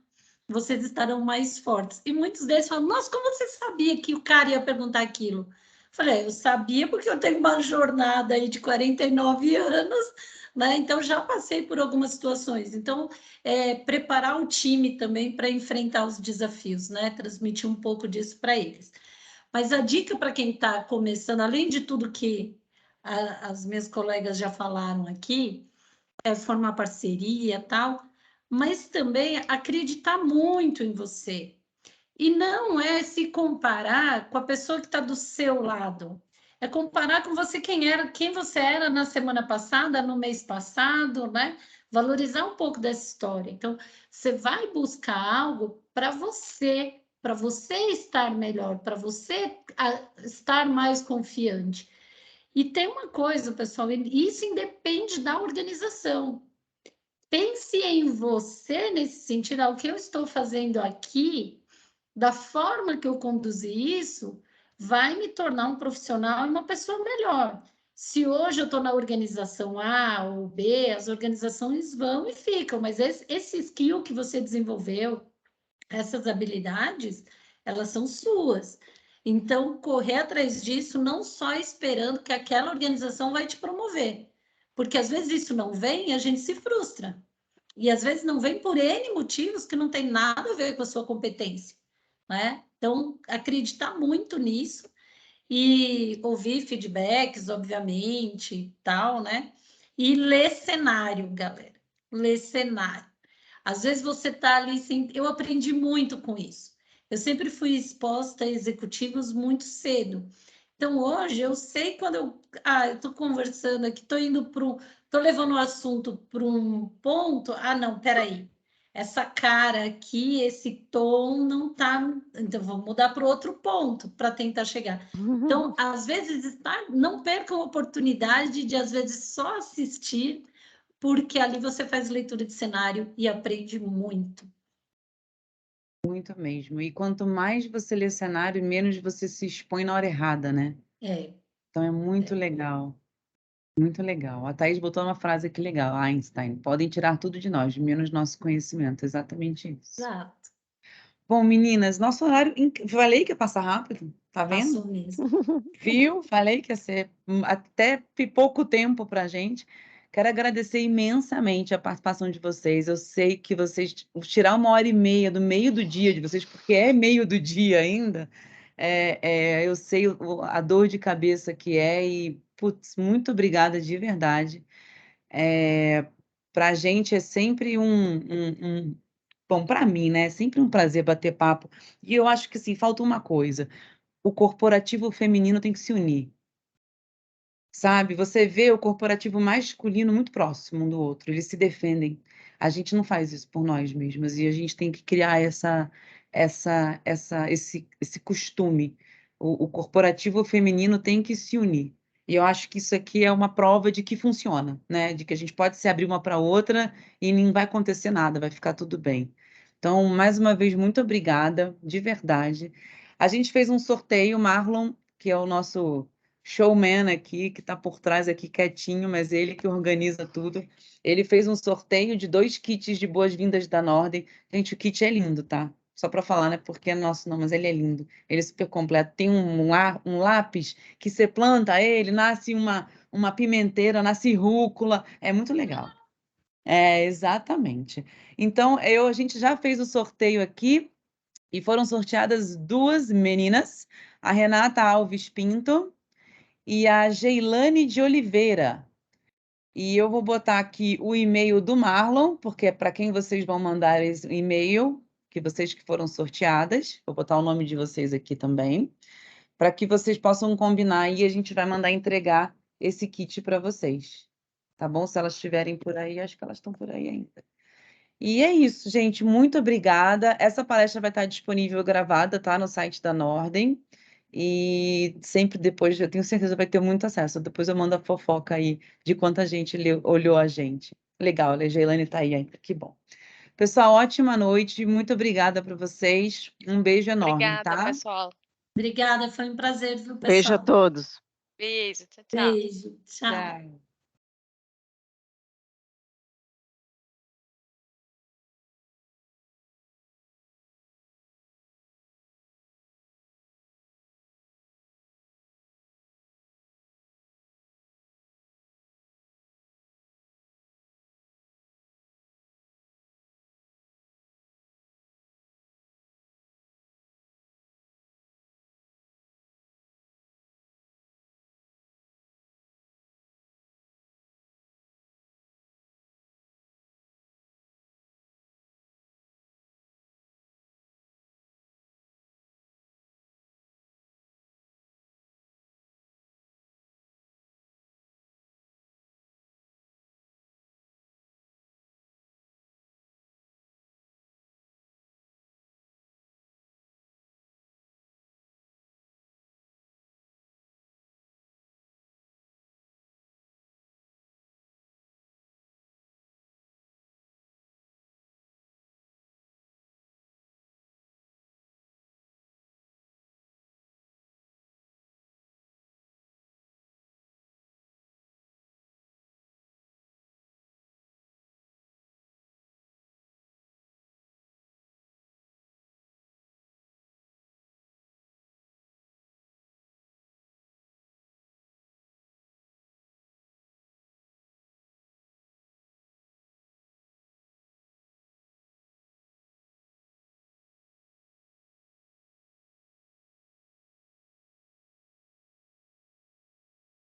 vocês estarão mais fortes. E muitos deles falam, nossa, como você sabia que o cara ia perguntar aquilo? Falei, eu sabia porque eu tenho uma jornada aí de 49 anos, né? Então já passei por algumas situações. Então, preparar o time também para enfrentar os desafios, né? Transmitir um pouco disso para eles. Mas a dica para quem está começando, além de tudo que as minhas colegas já falaram aqui, é formar parceria, tal, mas também acreditar muito em você. E não é se comparar com a pessoa que está do seu lado. É comparar com você quem você era na semana passada, no mês passado, né? Valorizar um pouco dessa história. Então, você vai buscar algo para você estar melhor, para você estar mais confiante. E tem uma coisa, pessoal, isso independe da organização. Pense em você nesse sentido, o que eu estou fazendo aqui, da forma que eu conduzi isso, vai me tornar um profissional e uma pessoa melhor. Se hoje eu estou na organização A ou B, as organizações vão e ficam, mas esse skill que você desenvolveu, essas habilidades, elas são suas. Então, correr atrás disso, não só esperando que aquela organização vai te promover, porque às vezes isso não vem e a gente se frustra. E às vezes não vem por N motivos que não tem nada a ver com a sua competência, né? Então, acreditar muito nisso e ouvir feedbacks, obviamente, tal, né? E ler cenário, galera. Ler cenário. Às vezes você está ali sem. Eu aprendi muito com isso. Eu sempre fui exposta a executivos muito cedo. Então, hoje, eu sei quando eu estou conversando aqui, estou indo para estou levando o assunto para um ponto. Ah, não, peraí. Essa cara aqui, esse tom não está. Então, vou mudar para outro ponto para tentar chegar. Então, às vezes, não percam a oportunidade de, às vezes, só assistir, porque ali você faz leitura de cenário e aprende muito. Muito mesmo. E quanto mais você lê cenário, menos você se expõe na hora errada, né? É. Então é muito legal. Muito legal. A Thaís botou uma frase aqui legal, Einstein. Podem tirar tudo de nós, menos nosso conhecimento. Exatamente isso. Exato. Bom, meninas, nosso horário. Falei que ia passar rápido, tá vendo? Passou mesmo. Viu? Falei que ia ser até pouco tempo para a gente. Quero agradecer imensamente a participação de vocês. Eu sei que vocês tirar 1h30 do meio do dia de vocês, porque é meio do dia ainda. Eu sei a dor de cabeça que é e, putz, muito obrigada de verdade. Para a gente é sempre bom, para mim, né? É sempre um prazer bater papo. E eu acho que, assim, falta uma coisa. O corporativo feminino tem que se unir. sabe? Você vê o corporativo masculino muito próximo um do outro, eles se defendem. A gente não faz isso por nós mesmos e a gente tem que criar esse costume. O corporativo feminino tem que se unir. E eu acho que isso aqui é uma prova de que funciona, né? De que a gente pode se abrir uma para outra e não vai acontecer nada, vai ficar tudo bem. Então, mais uma vez, muito obrigada, de verdade. A gente fez um sorteio, Marlon, que é o nosso showman aqui, que está por trás aqui quietinho, mas ele que organiza tudo. Ele fez um sorteio de 2 kits de boas-vindas da Nordem. Gente, o kit é lindo, tá? Só para falar, né? Porque é nosso não, mas ele é lindo. Ele é super completo. Tem um lápis que você planta ele, nasce uma pimenteira, nasce rúcula. É muito legal. É, exatamente. Então, a gente já fez o sorteio aqui e foram sorteadas 2 meninas, a Renata Alves Pinto e a Geilane de Oliveira. E eu vou botar aqui o e-mail do Marlon, porque é para quem vocês vão mandar esse e-mail, que vocês que foram sorteadas. Vou botar o nome de vocês aqui também, para que vocês possam combinar e a gente vai mandar entregar esse kit para vocês. Tá bom? Se elas estiverem por aí, acho que elas estão por aí ainda. E é isso, gente. Muito obrigada. Essa palestra vai estar disponível gravada, tá? No site da Nordem. E sempre depois, eu tenho certeza vai ter muito acesso. Depois eu mando a fofoca aí de quanta gente olhou a gente. Legal, a Geilane está aí ainda. Que bom. Pessoal, ótima noite. Muito obrigada para vocês. Um beijo enorme, Obrigada, tá? pessoal. Obrigada, foi um prazer, viu, Beijo a pessoal? todos. Beijo, tchau, tchau. Beijo, tchau. Tchau.